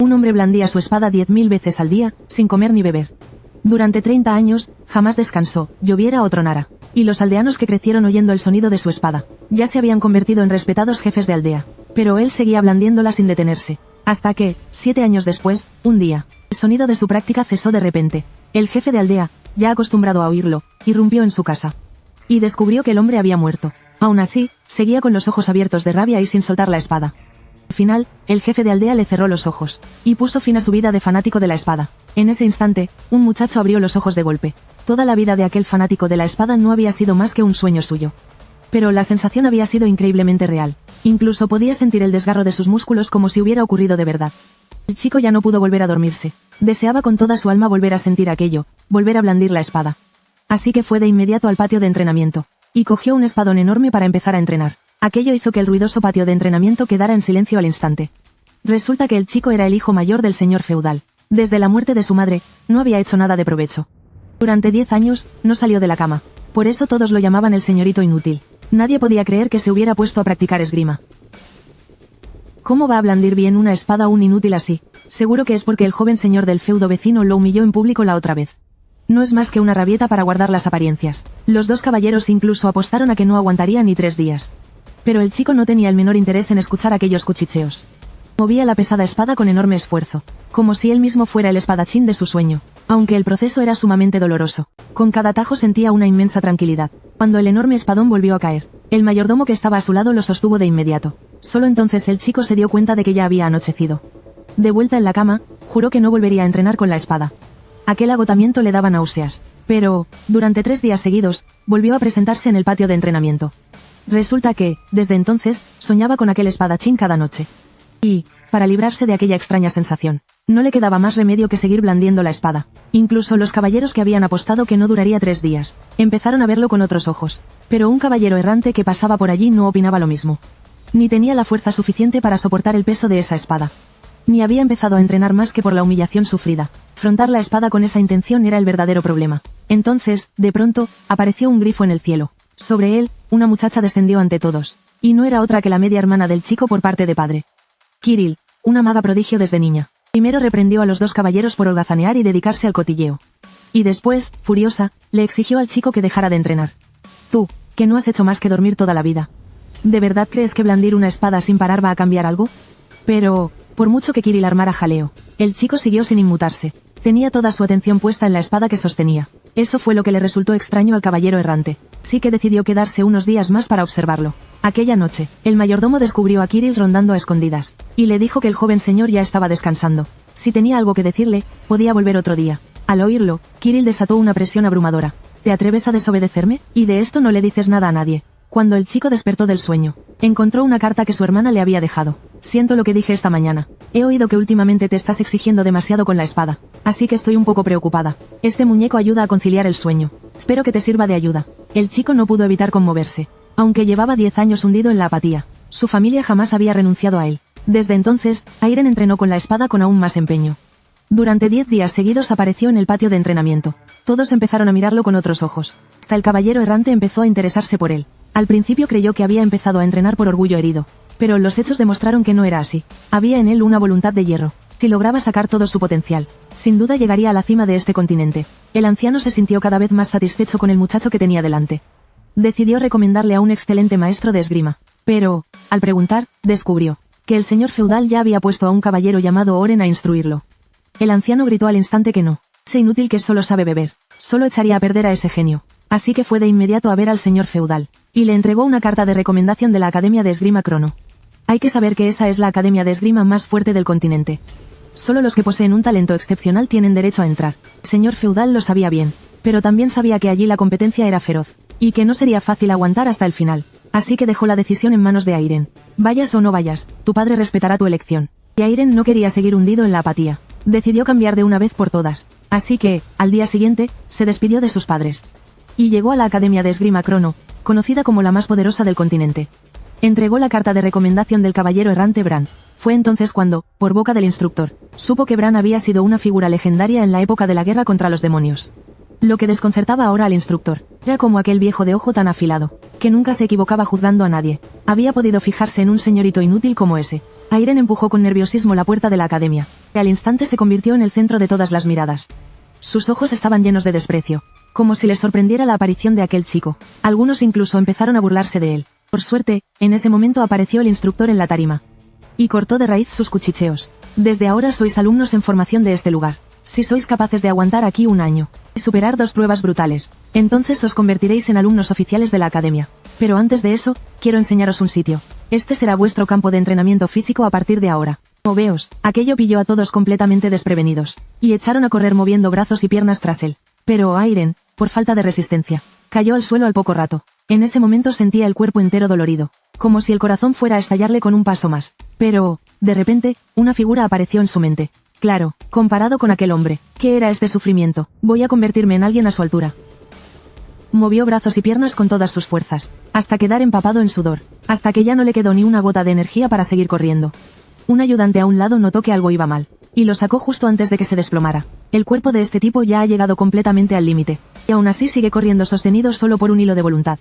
Un hombre blandía su espada 10.000 veces al día, sin comer ni beber. Durante 30 años, jamás descansó, lloviera o tronara. Y los aldeanos que crecieron oyendo el sonido de su espada, ya se habían convertido en respetados jefes de aldea. Pero él seguía blandiéndola sin detenerse. Hasta que, 7 años después, un día, el sonido de su práctica cesó de repente. El jefe de aldea, ya acostumbrado a oírlo, irrumpió en su casa. Y descubrió que el hombre había muerto. Aún así, seguía con los ojos abiertos de rabia y sin soltar la espada. Al final, el jefe de aldea le cerró los ojos, y puso fin a su vida de fanático de la espada. En ese instante, un muchacho abrió los ojos de golpe. Toda la vida de aquel fanático de la espada no había sido más que un sueño suyo. Pero la sensación había sido increíblemente real. Incluso podía sentir el desgarro de sus músculos como si hubiera ocurrido de verdad. El chico ya no pudo volver a dormirse. Deseaba con toda su alma volver a sentir aquello, volver a blandir la espada. Así que fue de inmediato al patio de entrenamiento, y cogió un espadón enorme para empezar a entrenar. Aquello hizo que el ruidoso patio de entrenamiento quedara en silencio al instante. Resulta que el chico era el hijo mayor del señor feudal. Desde la muerte de su madre, no había hecho nada de provecho. Durante 10 años, no salió de la cama. Por eso todos lo llamaban el señorito inútil. Nadie podía creer que se hubiera puesto a practicar esgrima. ¿Cómo va a blandir bien una espada un inútil así? Seguro que es porque el joven señor del feudo vecino lo humilló en público la otra vez. No es más que una rabieta para guardar las apariencias. Los dos caballeros incluso apostaron a que no aguantaría ni 3 días. Pero el chico no tenía el menor interés en escuchar aquellos cuchicheos. Movía la pesada espada con enorme esfuerzo, como si él mismo fuera el espadachín de su sueño, aunque el proceso era sumamente doloroso. Con cada tajo sentía una inmensa tranquilidad. Cuando el enorme espadón volvió a caer, el mayordomo que estaba a su lado lo sostuvo de inmediato. Solo entonces el chico se dio cuenta de que ya había anochecido. De vuelta en la cama, juró que no volvería a entrenar con la espada. Aquel agotamiento le daba náuseas, pero, durante 3 días seguidos, volvió a presentarse en el patio de entrenamiento. Resulta que, desde entonces, soñaba con aquel espadachín cada noche. Y, para librarse de aquella extraña sensación, no le quedaba más remedio que seguir blandiendo la espada. Incluso los caballeros que habían apostado que no duraría 3 días, empezaron a verlo con otros ojos. Pero un caballero errante que pasaba por allí no opinaba lo mismo. Ni tenía la fuerza suficiente para soportar el peso de esa espada. Ni había empezado a entrenar más que por la humillación sufrida. Frontar la espada con esa intención era el verdadero problema. Entonces, de pronto, apareció un grifo en el cielo. Sobre él, una muchacha descendió ante todos. Y no era otra que la media hermana del chico por parte de padre. Kiril, una maga prodigio desde niña. Primero reprendió a los 2 caballeros por holgazanear y dedicarse al cotilleo. Y después, furiosa, le exigió al chico que dejara de entrenar. Tú, que no has hecho más que dormir toda la vida. ¿De verdad crees que blandir una espada sin parar va a cambiar algo? Pero, por mucho que Kiril armara jaleo, el chico siguió sin inmutarse. Tenía toda su atención puesta en la espada que sostenía. Eso fue lo que le resultó extraño al caballero errante. Sí que decidió quedarse unos días más para observarlo. Aquella noche, el mayordomo descubrió a Kiril rondando a escondidas, y le dijo que el joven señor ya estaba descansando. Si tenía algo que decirle, podía volver otro día. Al oírlo, Kiril desató una presión abrumadora. ¿Te atreves a desobedecerme? Y de esto no le dices nada a nadie. Cuando el chico despertó del sueño, encontró una carta que su hermana le había dejado. Siento lo que dije esta mañana. He oído que últimamente te estás exigiendo demasiado con la espada. Así que estoy un poco preocupada. Este muñeco ayuda a conciliar el sueño. Espero que te sirva de ayuda. El chico no pudo evitar conmoverse. Aunque llevaba 10 años hundido en la apatía, su familia jamás había renunciado a él. Desde entonces, Airen entrenó con la espada con aún más empeño. Durante 10 días seguidos apareció en el patio de entrenamiento. Todos empezaron a mirarlo con otros ojos. Hasta el caballero errante empezó a interesarse por él. Al principio creyó que había empezado a entrenar por orgullo herido. Pero los hechos demostraron que no era así. Había en él una voluntad de hierro. Si lograba sacar todo su potencial, sin duda llegaría a la cima de este continente. El anciano se sintió cada vez más satisfecho con el muchacho que tenía delante. Decidió recomendarle a un excelente maestro de esgrima. Pero, al preguntar, descubrió que el señor feudal ya había puesto a un caballero llamado Oren a instruirlo. El anciano gritó al instante que no. Ese inútil que solo sabe beber. Solo echaría a perder a ese genio. Así que fue de inmediato a ver al señor feudal, y le entregó una carta de recomendación de la Academia de Esgrima Crono. Hay que saber que esa es la academia de esgrima más fuerte del continente. Solo los que poseen un talento excepcional tienen derecho a entrar. El señor feudal lo sabía bien, pero también sabía que allí la competencia era feroz, y que no sería fácil aguantar hasta el final. Así que dejó la decisión en manos de Airen. Vayas o no vayas, tu padre respetará tu elección. Y Airen no quería seguir hundido en la apatía. Decidió cambiar de una vez por todas. Así que, al día siguiente, se despidió de sus padres. Y llegó a la Academia de Esgrima Crono, conocida como la más poderosa del continente. Entregó la carta de recomendación del caballero errante Bran. Fue entonces cuando, por boca del instructor, supo que Bran había sido una figura legendaria en la época de la guerra contra los demonios. Lo que desconcertaba ahora al instructor era como aquel viejo de ojo tan afilado, que nunca se equivocaba juzgando a nadie, había podido fijarse en un señorito inútil como ese. Airen empujó con nerviosismo la puerta de la academia, y al instante se convirtió en el centro de todas las miradas. Sus ojos estaban llenos de desprecio, como si les sorprendiera la aparición de aquel chico. Algunos incluso empezaron a burlarse de él. Por suerte, en ese momento apareció el instructor en la tarima y cortó de raíz sus cuchicheos. Desde ahora sois alumnos en formación de este lugar. Si sois capaces de aguantar aquí un año y superar 2 pruebas brutales, entonces os convertiréis en alumnos oficiales de la academia. Pero antes de eso, quiero enseñaros un sitio. Este será vuestro campo de entrenamiento físico a partir de ahora. Moveos. Aquello pilló a todos completamente desprevenidos, y echaron a correr moviendo brazos y piernas tras él. Pero Airen, por falta de resistencia, cayó al suelo al poco rato. En ese momento sentía el cuerpo entero dolorido, como si el corazón fuera a estallarle con un paso más. Pero, de repente, una figura apareció en su mente. Claro, comparado con aquel hombre, ¿qué era este sufrimiento? Voy a convertirme en alguien a su altura. Movió brazos y piernas con todas sus fuerzas, hasta quedar empapado en sudor, hasta que ya no le quedó ni una gota de energía para seguir corriendo. Un ayudante a un lado notó que algo iba mal, y lo sacó justo antes de que se desplomara. El cuerpo de este tipo ya ha llegado completamente al límite, y aún así sigue corriendo sostenido solo por un hilo de voluntad.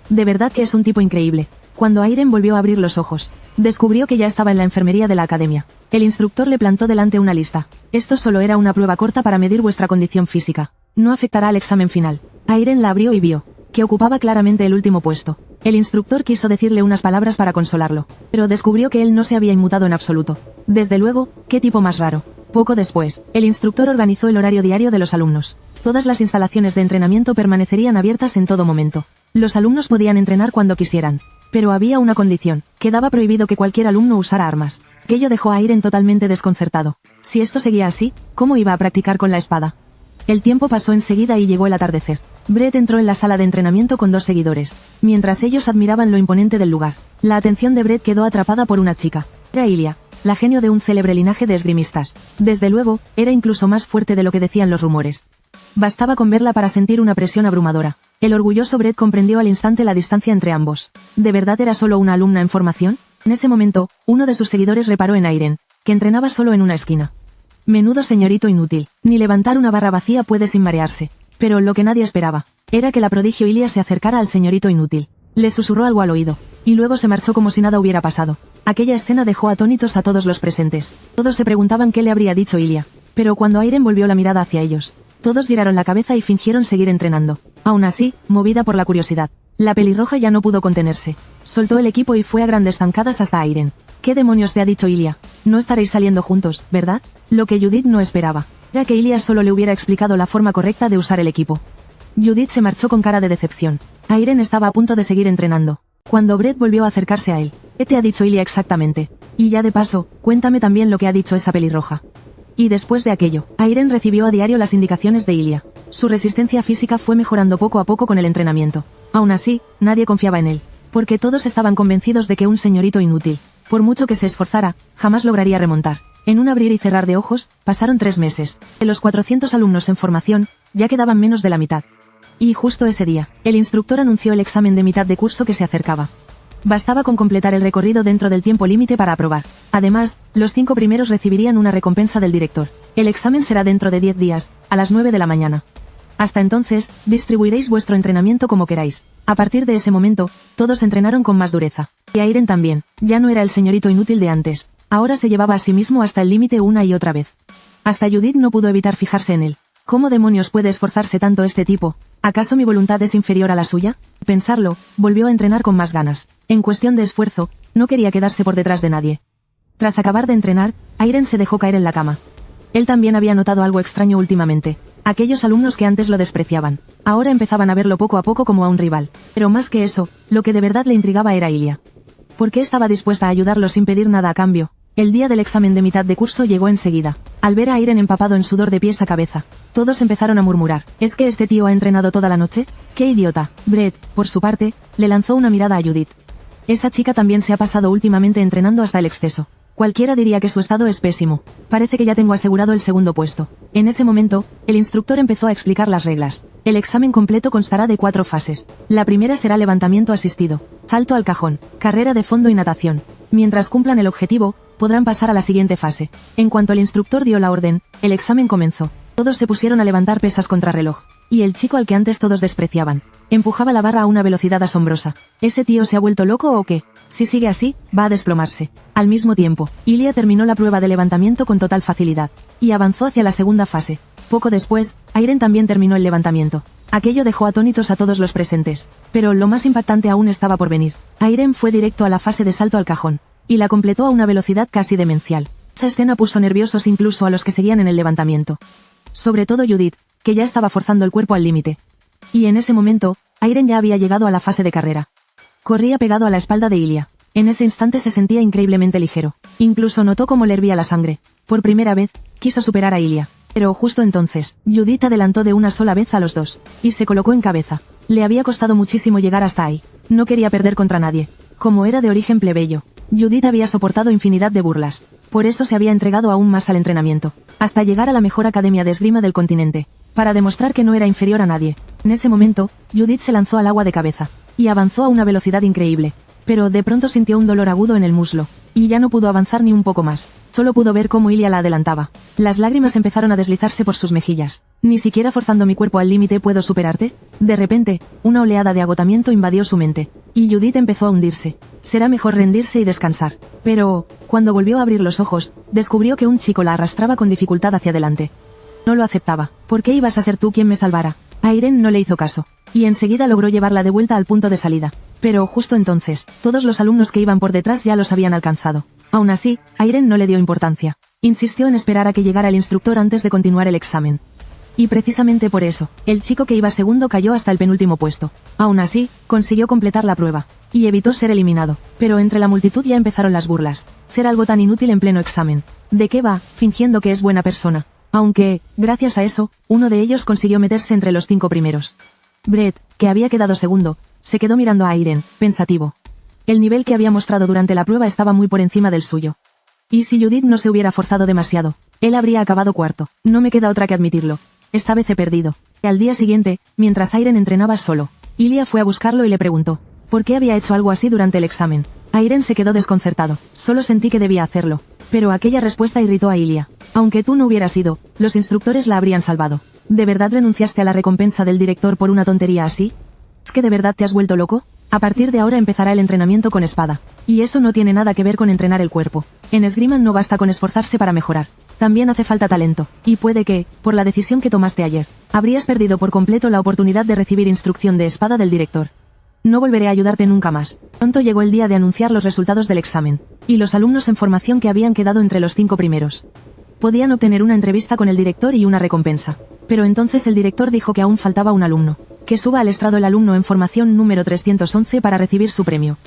De verdad que es un tipo increíble. Cuando Airen volvió a abrir los ojos, descubrió que ya estaba en la enfermería de la academia. El instructor le plantó delante una lista. Esto solo era una prueba corta para medir vuestra condición física. No afectará al examen final. Airen la abrió y vio que ocupaba claramente el último puesto. El instructor quiso decirle unas palabras para consolarlo, pero descubrió que él no se había inmutado en absoluto. Desde luego, qué tipo más raro. Poco después, el instructor organizó el horario diario de los alumnos. Todas las instalaciones de entrenamiento permanecerían abiertas en todo momento. Los alumnos podían entrenar cuando quisieran. Pero había una condición: quedaba prohibido que cualquier alumno usara armas. Aquello dejó a Airen totalmente desconcertado. Si esto seguía así, ¿cómo iba a practicar con la espada? El tiempo pasó enseguida y llegó el atardecer. Brett entró en la sala de entrenamiento con 2 seguidores, mientras ellos admiraban lo imponente del lugar. La atención de Brett quedó atrapada por una chica. Era Ilia, la genio de un célebre linaje de esgrimistas. Desde luego, era incluso más fuerte de lo que decían los rumores. Bastaba con verla para sentir una presión abrumadora. El orgulloso Brett comprendió al instante la distancia entre ambos. ¿De verdad era solo una alumna en formación? En ese momento, uno de sus seguidores reparó en Airen, que entrenaba solo en una esquina. Menudo señorito inútil. Ni levantar una barra vacía puede sin marearse. Pero lo que nadie esperaba era que la prodigio Ilia se acercara al señorito inútil. Le susurró algo al oído, y luego se marchó como si nada hubiera pasado. Aquella escena dejó atónitos a todos los presentes. Todos se preguntaban qué le habría dicho Ilia. Pero cuando Airen volvió la mirada hacia ellos, todos giraron la cabeza y fingieron seguir entrenando. Aún así, movida por la curiosidad, la pelirroja ya no pudo contenerse. Soltó el equipo y fue a grandes zancadas hasta Airen. ¿Qué demonios te ha dicho Ilia? No estaréis saliendo juntos, ¿verdad? Lo que Judith no esperaba era que Ilia solo le hubiera explicado la forma correcta de usar el equipo. Judith se marchó con cara de decepción. Airen estaba a punto de seguir entrenando, cuando Brett volvió a acercarse a él. ¿Qué te ha dicho Ilia exactamente? Y ya de paso, cuéntame también lo que ha dicho esa pelirroja. Y después de aquello, Airen recibió a diario las indicaciones de Ilia. Su resistencia física fue mejorando poco a poco con el entrenamiento. Aún así, nadie confiaba en él, porque todos estaban convencidos de que un señorito inútil, por mucho que se esforzara, jamás lograría remontar. En un abrir y cerrar de ojos, pasaron 3 meses. De los 400 alumnos en formación, ya quedaban menos de la mitad. Y justo ese día, el instructor anunció el examen de mitad de curso que se acercaba. Bastaba con completar el recorrido dentro del tiempo límite para aprobar. Además, los 5 primeros recibirían una recompensa del director. El examen será dentro de 10 días, a las 9 de la mañana. Hasta entonces, distribuiréis vuestro entrenamiento como queráis. A partir de ese momento, todos entrenaron con más dureza. Y Airen también. Ya no era el señorito inútil de antes. Ahora se llevaba a sí mismo hasta el límite una y otra vez. Hasta Judith no pudo evitar fijarse en él. ¿Cómo demonios puede esforzarse tanto este tipo? ¿Acaso mi voluntad es inferior a la suya? Pensarlo, volvió a entrenar con más ganas. En cuestión de esfuerzo, no quería quedarse por detrás de nadie. Tras acabar de entrenar, Airen se dejó caer en la cama. Él también había notado algo extraño últimamente. Aquellos alumnos que antes lo despreciaban, ahora empezaban a verlo poco a poco como a un rival. Pero más que eso, lo que de verdad le intrigaba era Ilia. ¿Por qué estaba dispuesta a ayudarlo sin pedir nada a cambio? El día del examen de mitad de curso llegó enseguida. Al ver a Airen empapado en sudor de pies a cabeza, todos empezaron a murmurar. ¿Es que este tío ha entrenado toda la noche? ¡Qué idiota! Brett, por su parte, le lanzó una mirada a Judith. Esa chica también se ha pasado últimamente entrenando hasta el exceso. Cualquiera diría que su estado es pésimo. Parece que ya tengo asegurado el segundo puesto. En ese momento, el instructor empezó a explicar las reglas. El examen completo constará de 4 fases. La primera será levantamiento asistido, salto al cajón, carrera de fondo y natación. Mientras cumplan el objetivo, podrán pasar a la siguiente fase. En cuanto el instructor dio la orden, el examen comenzó. Todos se pusieron a levantar pesas contrarreloj. Y el chico al que antes todos despreciaban. Empujaba la barra a una velocidad asombrosa. ¿Ese tío se ha vuelto loco o qué? Si sigue así, va a desplomarse. Al mismo tiempo, Ilia terminó la prueba de levantamiento con total facilidad. Y avanzó hacia la segunda fase. Poco después, Airen también terminó el levantamiento. Aquello dejó atónitos a todos los presentes. Pero lo más impactante aún estaba por venir. Airen fue directo a la fase de salto al cajón. Y la completó a una velocidad casi demencial. Esa escena puso nerviosos incluso a los que seguían en el levantamiento. Sobre todo Judith, que ya estaba forzando el cuerpo al límite. Y en ese momento, Airen ya había llegado a la fase de carrera. Corría pegado a la espalda de Ilia. En ese instante se sentía increíblemente ligero. Incluso notó cómo le hervía la sangre. Por primera vez, quiso superar a Ilia. Pero justo entonces, Judith adelantó de una sola vez a los dos. Y se colocó en cabeza. Le había costado muchísimo llegar hasta ahí. No quería perder contra nadie. Como era de origen plebeyo, Judith había soportado infinidad de burlas. Por eso se había entregado aún más al entrenamiento. Hasta llegar a la mejor academia de esgrima del continente. Para demostrar que no era inferior a nadie. En ese momento, Judith se lanzó al agua de cabeza. Y avanzó a una velocidad increíble. Pero de pronto sintió un dolor agudo en el muslo. Y ya no pudo avanzar ni un poco más. Solo pudo ver cómo Ilia la adelantaba. Las lágrimas empezaron a deslizarse por sus mejillas. ¿Ni siquiera forzando mi cuerpo al límite puedo superarte? De repente, una oleada de agotamiento invadió su mente. Y Judith empezó a hundirse. Será mejor rendirse y descansar. Pero, cuando volvió a abrir los ojos, descubrió que un chico la arrastraba con dificultad hacia adelante. No lo aceptaba. ¿Por qué ibas a ser tú quien me salvara? Airen no le hizo caso. Y enseguida logró llevarla de vuelta al punto de salida. Pero justo entonces, todos los alumnos que iban por detrás ya los habían alcanzado. Aún así, Airen no le dio importancia. Insistió en esperar a que llegara el instructor antes de continuar el examen. Y precisamente por eso, el chico que iba segundo cayó hasta el penúltimo puesto. Aún así, consiguió completar la prueba. Y evitó ser eliminado. Pero entre la multitud ya empezaron las burlas. Hacer algo tan inútil en pleno examen. ¿De qué va, fingiendo que es buena persona? Aunque, gracias a eso, uno de ellos consiguió meterse entre los 5 primeros. Brett, que había quedado segundo, se quedó mirando a Airen, pensativo. El nivel que había mostrado durante la prueba estaba muy por encima del suyo. Y si Judith no se hubiera forzado demasiado, él habría acabado cuarto. No me queda otra que admitirlo. Esta vez he perdido. Al día siguiente, mientras Airen entrenaba solo, Ilia fue a buscarlo y le preguntó, ¿por qué había hecho algo así durante el examen? Airen se quedó desconcertado. Solo sentí que debía hacerlo. Pero aquella respuesta irritó a Ilia. Aunque tú no hubieras ido, los instructores la habrían salvado. ¿De verdad renunciaste a la recompensa del director por una tontería así? ¿Es que de verdad te has vuelto loco? A partir de ahora empezará el entrenamiento con espada. Y eso no tiene nada que ver con entrenar el cuerpo. En esgrima no basta con esforzarse para mejorar. También hace falta talento. Y puede que, por la decisión que tomaste ayer, habrías perdido por completo la oportunidad de recibir instrucción de espada del director. No volveré a ayudarte nunca más. Pronto llegó el día de anunciar los resultados del examen. Y los alumnos en formación que habían quedado entre los 5 primeros. Podían obtener una entrevista con el director y una recompensa. Pero entonces el director dijo que aún faltaba un alumno. Que suba al estrado el alumno en formación número 311 para recibir su premio.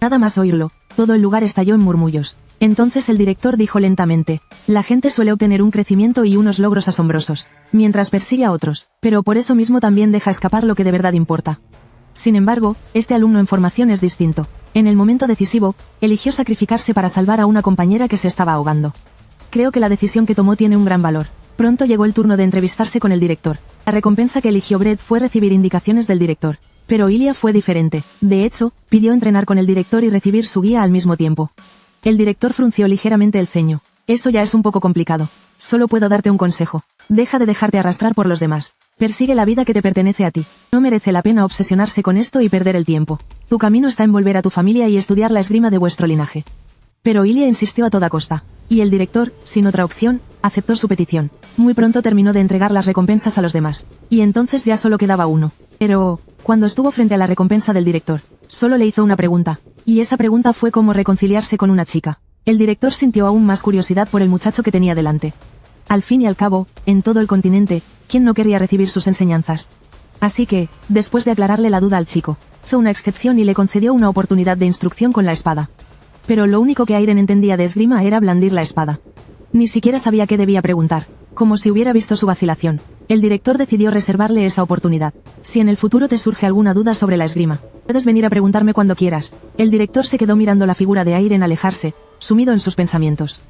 Nada más oírlo, todo el lugar estalló en murmullos. Entonces el director dijo lentamente, la gente suele obtener un crecimiento y unos logros asombrosos, mientras persigue a otros, pero por eso mismo también deja escapar lo que de verdad importa. Sin embargo, este alumno en formación es distinto. En el momento decisivo, eligió sacrificarse para salvar a una compañera que se estaba ahogando. Creo que la decisión que tomó tiene un gran valor. Pronto llegó el turno de entrevistarse con el director. La recompensa que eligió Brett fue recibir indicaciones del director. Pero Ilia fue diferente. De hecho, pidió entrenar con el director y recibir su guía al mismo tiempo. El director frunció ligeramente el ceño. Eso ya es un poco complicado. Solo puedo darte un consejo. Deja de dejarte arrastrar por los demás. Persigue la vida que te pertenece a ti. No merece la pena obsesionarse con esto y perder el tiempo. Tu camino está en volver a tu familia y estudiar la esgrima de vuestro linaje. Pero Ilia insistió a toda costa. Y el director, sin otra opción, aceptó su petición. Muy pronto terminó de entregar las recompensas a los demás. Y entonces ya solo quedaba uno. Pero, cuando estuvo frente a la recompensa del director, solo le hizo una pregunta. Y esa pregunta fue cómo reconciliarse con una chica. El director sintió aún más curiosidad por el muchacho que tenía delante. Al fin y al cabo, en todo el continente, ¿quién no querría recibir sus enseñanzas? Así que, después de aclararle la duda al chico, hizo una excepción y le concedió una oportunidad de instrucción con la espada. Pero lo único que Airen entendía de esgrima era blandir la espada. Ni siquiera sabía qué debía preguntar, como si hubiera visto su vacilación. El director decidió reservarle esa oportunidad. Si en el futuro te surge alguna duda sobre la esgrima, puedes venir a preguntarme cuando quieras. El director se quedó mirando la figura de Airen alejarse, sumido en sus pensamientos.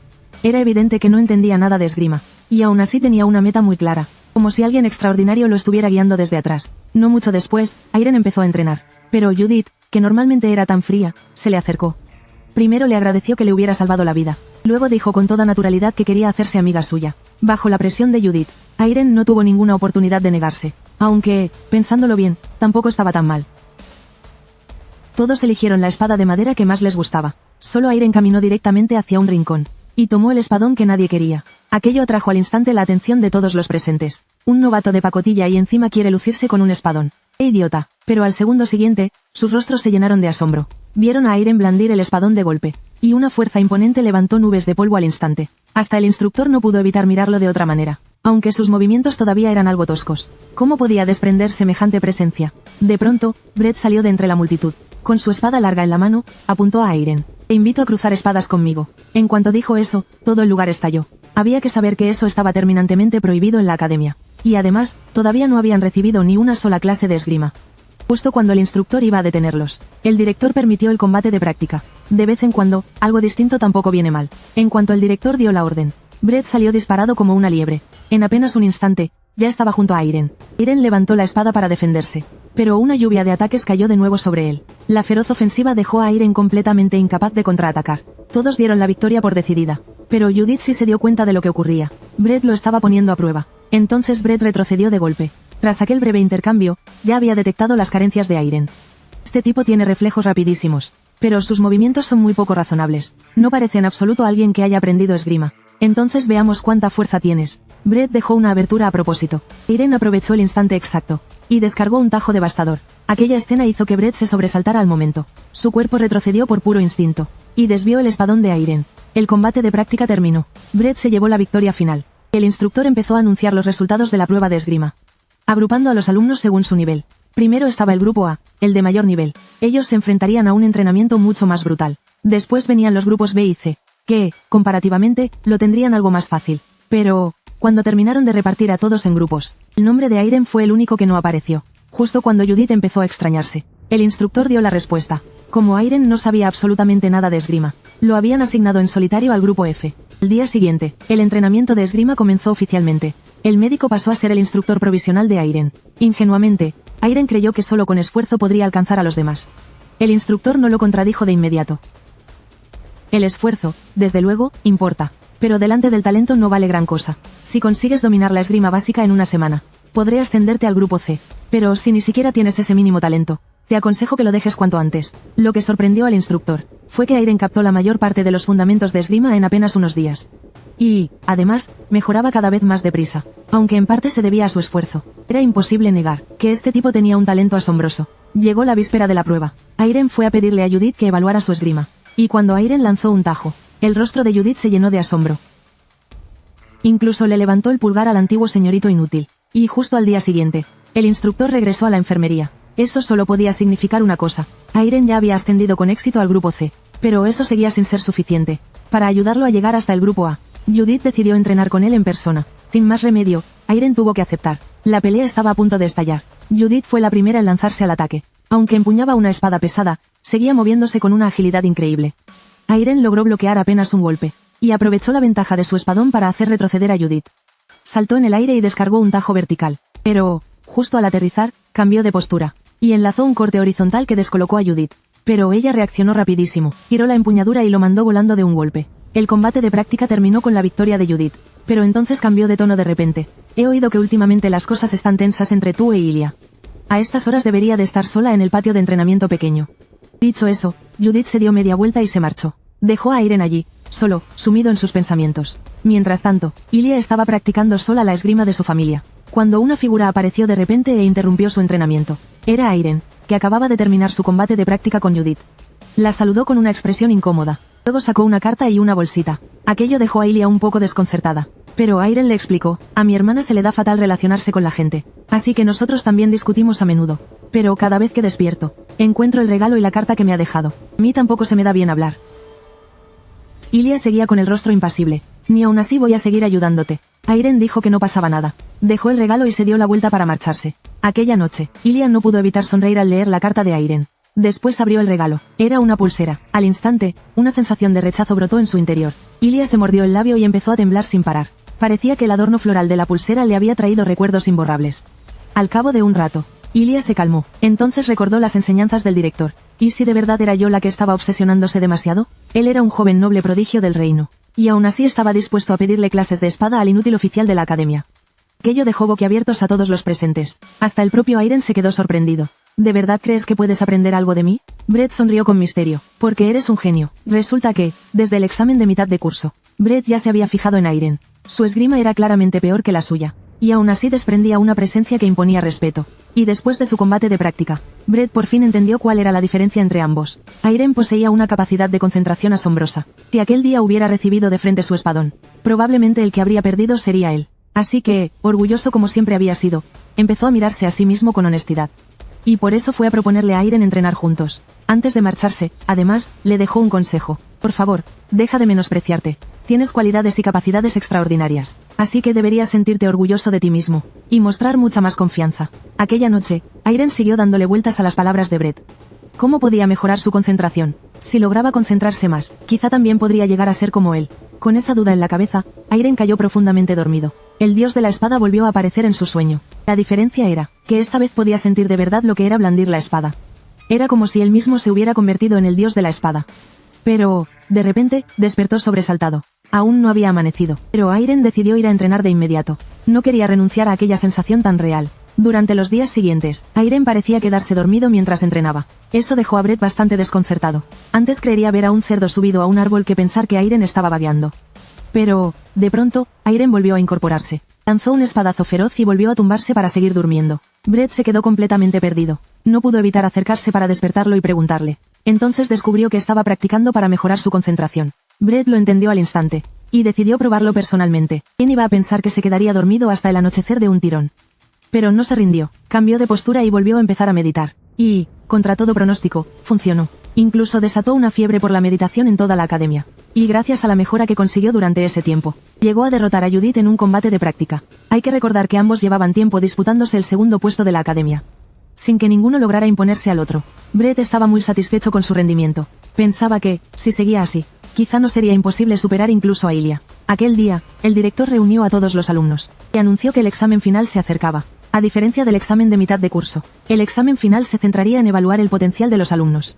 Era evidente que no entendía nada de esgrima, y aún así tenía una meta muy clara, como si alguien extraordinario lo estuviera guiando desde atrás. No mucho después, Airen empezó a entrenar. Pero Judith, que normalmente era tan fría, se le acercó. Primero le agradeció que le hubiera salvado la vida. Luego dijo con toda naturalidad que quería hacerse amiga suya. Bajo la presión de Judith, Airen no tuvo ninguna oportunidad de negarse. Aunque, pensándolo bien, tampoco estaba tan mal. Todos eligieron la espada de madera que más les gustaba. Solo Airen caminó directamente hacia un rincón. Y tomó el espadón que nadie quería. Aquello atrajo al instante la atención de todos los presentes. Un novato de pacotilla y encima quiere lucirse con un espadón. ¡Qué idiota! Pero al segundo siguiente, sus rostros se llenaron de asombro. Vieron a Airen blandir el espadón de golpe. Y una fuerza imponente levantó nubes de polvo al instante. Hasta el instructor no pudo evitar mirarlo de otra manera. Aunque sus movimientos todavía eran algo toscos. ¿Cómo podía desprender semejante presencia? De pronto, Brett salió de entre la multitud. Con su espada larga en la mano, apuntó a Airen. Te invito a cruzar espadas conmigo. En cuanto dijo eso, todo el lugar estalló. Había que saber que eso estaba terminantemente prohibido en la academia. Y además, todavía no habían recibido ni una sola clase de esgrima. Justo cuando el instructor iba a detenerlos, el director permitió el combate de práctica. De vez en cuando, algo distinto tampoco viene mal. En cuanto el director dio la orden, Brett salió disparado como una liebre. En apenas un instante, ya estaba junto a Airen. Airen levantó la espada para defenderse. Pero una lluvia de ataques cayó de nuevo sobre él. La feroz ofensiva dejó a Airen completamente incapaz de contraatacar. Todos dieron la victoria por decidida. Pero Judith sí se dio cuenta de lo que ocurría. Brett lo estaba poniendo a prueba. Entonces Brett retrocedió de golpe. Tras aquel breve intercambio, ya había detectado las carencias de Airen. Este tipo tiene reflejos rapidísimos. Pero sus movimientos son muy poco razonables. No parece en absoluto alguien que haya aprendido esgrima. Entonces veamos cuánta fuerza tienes. Brett dejó una abertura a propósito. Airen aprovechó el instante exacto. Y descargó un tajo devastador. Aquella escena hizo que Brett se sobresaltara al momento. Su cuerpo retrocedió por puro instinto. Y desvió el espadón de Airen. El combate de práctica terminó. Brett se llevó la victoria final. El instructor empezó a anunciar los resultados de la prueba de esgrima. Agrupando a los alumnos según su nivel. Primero estaba el grupo A, el de mayor nivel. Ellos se enfrentarían a un entrenamiento mucho más brutal. Después venían los grupos B y C, que, comparativamente, lo tendrían algo más fácil. Pero, cuando terminaron de repartir a todos en grupos, el nombre de Airen fue el único que no apareció. Justo cuando Judith empezó a extrañarse, el instructor dio la respuesta. Como Airen no sabía absolutamente nada de esgrima, lo habían asignado en solitario al grupo F. El día siguiente, el entrenamiento de esgrima comenzó oficialmente. El médico pasó a ser el instructor provisional de Airen. Ingenuamente, Airen creyó que solo con esfuerzo podría alcanzar a los demás. El instructor no lo contradijo de inmediato. El esfuerzo, desde luego, importa. Pero delante del talento no vale gran cosa. Si consigues dominar la esgrima básica en una semana, podré ascenderte al grupo C. Pero si ni siquiera tienes ese mínimo talento, te aconsejo que lo dejes cuanto antes. Lo que sorprendió al instructor fue que Airen captó la mayor parte de los fundamentos de esgrima en apenas unos días. Y, además, mejoraba cada vez más deprisa. Aunque en parte se debía a su esfuerzo. Era imposible negar que este tipo tenía un talento asombroso. Llegó la víspera de la prueba. Airen fue a pedirle a Judith que evaluara su esgrima. Y cuando Airen lanzó un tajo, el rostro de Judith se llenó de asombro. Incluso le levantó el pulgar al antiguo señorito inútil. Y justo al día siguiente, el instructor regresó a la enfermería. Eso solo podía significar una cosa. Airen ya había ascendido con éxito al grupo C. Pero eso seguía sin ser suficiente para ayudarlo a llegar hasta el grupo A. Judith decidió entrenar con él en persona. Sin más remedio, Airen tuvo que aceptar. La pelea estaba a punto de estallar. Judith fue la primera en lanzarse al ataque. Aunque empuñaba una espada pesada, seguía moviéndose con una agilidad increíble. Airen logró bloquear apenas un golpe, y aprovechó la ventaja de su espadón para hacer retroceder a Judith. Saltó en el aire y descargó un tajo vertical. Pero, justo al aterrizar, cambió de postura, y enlazó un corte horizontal que descolocó a Judith. Pero ella reaccionó rapidísimo, giró la empuñadura y lo mandó volando de un golpe. El combate de práctica terminó con la victoria de Judith. Pero entonces cambió de tono de repente. He oído que últimamente las cosas están tensas entre tú e Ilia. A estas horas debería de estar sola en el patio de entrenamiento pequeño. Dicho eso, Judith se dio media vuelta y se marchó. Dejó a Airen allí, solo, sumido en sus pensamientos. Mientras tanto, Ilia estaba practicando sola la esgrima de su familia. Cuando una figura apareció de repente e interrumpió su entrenamiento. Era Airen, que acababa de terminar su combate de práctica con Judith. La saludó con una expresión incómoda. Luego sacó una carta y una bolsita. Aquello dejó a Ilia un poco desconcertada. Pero Airen le explicó, a mi hermana se le da fatal relacionarse con la gente. Así que nosotros también discutimos a menudo. Pero cada vez que despierto, encuentro el regalo y la carta que me ha dejado. A mí tampoco se me da bien hablar. Ilia seguía con el rostro impasible. Ni aún así voy a seguir ayudándote. Airen dijo que no pasaba nada. Dejó el regalo y se dio la vuelta para marcharse. Aquella noche, Ilia no pudo evitar sonreír al leer la carta de Airen. Después abrió el regalo. Era una pulsera. Al instante, una sensación de rechazo brotó en su interior. Ilia se mordió el labio y empezó a temblar sin parar. Parecía que el adorno floral de la pulsera le había traído recuerdos imborrables. Al cabo de un rato, Ilia se calmó. Entonces recordó las enseñanzas del director. ¿Y si de verdad era yo la que estaba obsesionándose demasiado? Él era un joven noble prodigio del reino. Y aún así estaba dispuesto a pedirle clases de espada al inútil oficial de la academia. Aquello dejó boquiabiertos a todos los presentes. Hasta el propio Airen se quedó sorprendido. ¿De verdad crees que puedes aprender algo de mí? Brett sonrió con misterio. Porque eres un genio. Resulta que, desde el examen de mitad de curso, Brett ya se había fijado en Airen. Su esgrima era claramente peor que la suya. Y aún así desprendía una presencia que imponía respeto. Y después de su combate de práctica, Brett por fin entendió cuál era la diferencia entre ambos. Airen poseía una capacidad de concentración asombrosa. Si aquel día hubiera recibido de frente su espadón, probablemente el que habría perdido sería él. Así que, orgulloso como siempre había sido, empezó a mirarse a sí mismo con honestidad. Y por eso fue a proponerle a Airen entrenar juntos. Antes de marcharse, además, le dejó un consejo. Por favor, deja de menospreciarte. Tienes cualidades y capacidades extraordinarias. Así que deberías sentirte orgulloso de ti mismo. Y mostrar mucha más confianza. Aquella noche, Airen siguió dándole vueltas a las palabras de Brett. ¿Cómo podía mejorar su concentración? Si lograba concentrarse más, quizá también podría llegar a ser como él. Con esa duda en la cabeza, Airen cayó profundamente dormido. El dios de la espada volvió a aparecer en su sueño. La diferencia era, que esta vez podía sentir de verdad lo que era blandir la espada. Era como si él mismo se hubiera convertido en el dios de la espada. Pero, de repente, despertó sobresaltado. Aún no había amanecido, pero Airen decidió ir a entrenar de inmediato. No quería renunciar a aquella sensación tan real. Durante los días siguientes, Airen parecía quedarse dormido mientras entrenaba. Eso dejó a Brett bastante desconcertado. Antes creería ver a un cerdo subido a un árbol que pensar que Airen estaba vagueando. Pero, de pronto, Airen volvió a incorporarse. Lanzó un espadazo feroz y volvió a tumbarse para seguir durmiendo. Brett se quedó completamente perdido. No pudo evitar acercarse para despertarlo y preguntarle. Entonces descubrió que estaba practicando para mejorar su concentración. Brett lo entendió al instante. Y decidió probarlo personalmente. ¿Quién iba a pensar que se quedaría dormido hasta el anochecer de un tirón? Pero no se rindió. Cambió de postura y volvió a empezar a meditar. Y, contra todo pronóstico, funcionó. Incluso desató una fiebre por la meditación en toda la academia. Y gracias a la mejora que consiguió durante ese tiempo, llegó a derrotar a Judith en un combate de práctica. Hay que recordar que ambos llevaban tiempo disputándose el segundo puesto de la academia, sin que ninguno lograra imponerse al otro. Brett estaba muy satisfecho con su rendimiento. Pensaba que, si seguía así, quizá no sería imposible superar incluso a Ilia. Aquel día, el director reunió a todos los alumnos y anunció que el examen final se acercaba. A diferencia del examen de mitad de curso, el examen final se centraría en evaluar el potencial de los alumnos.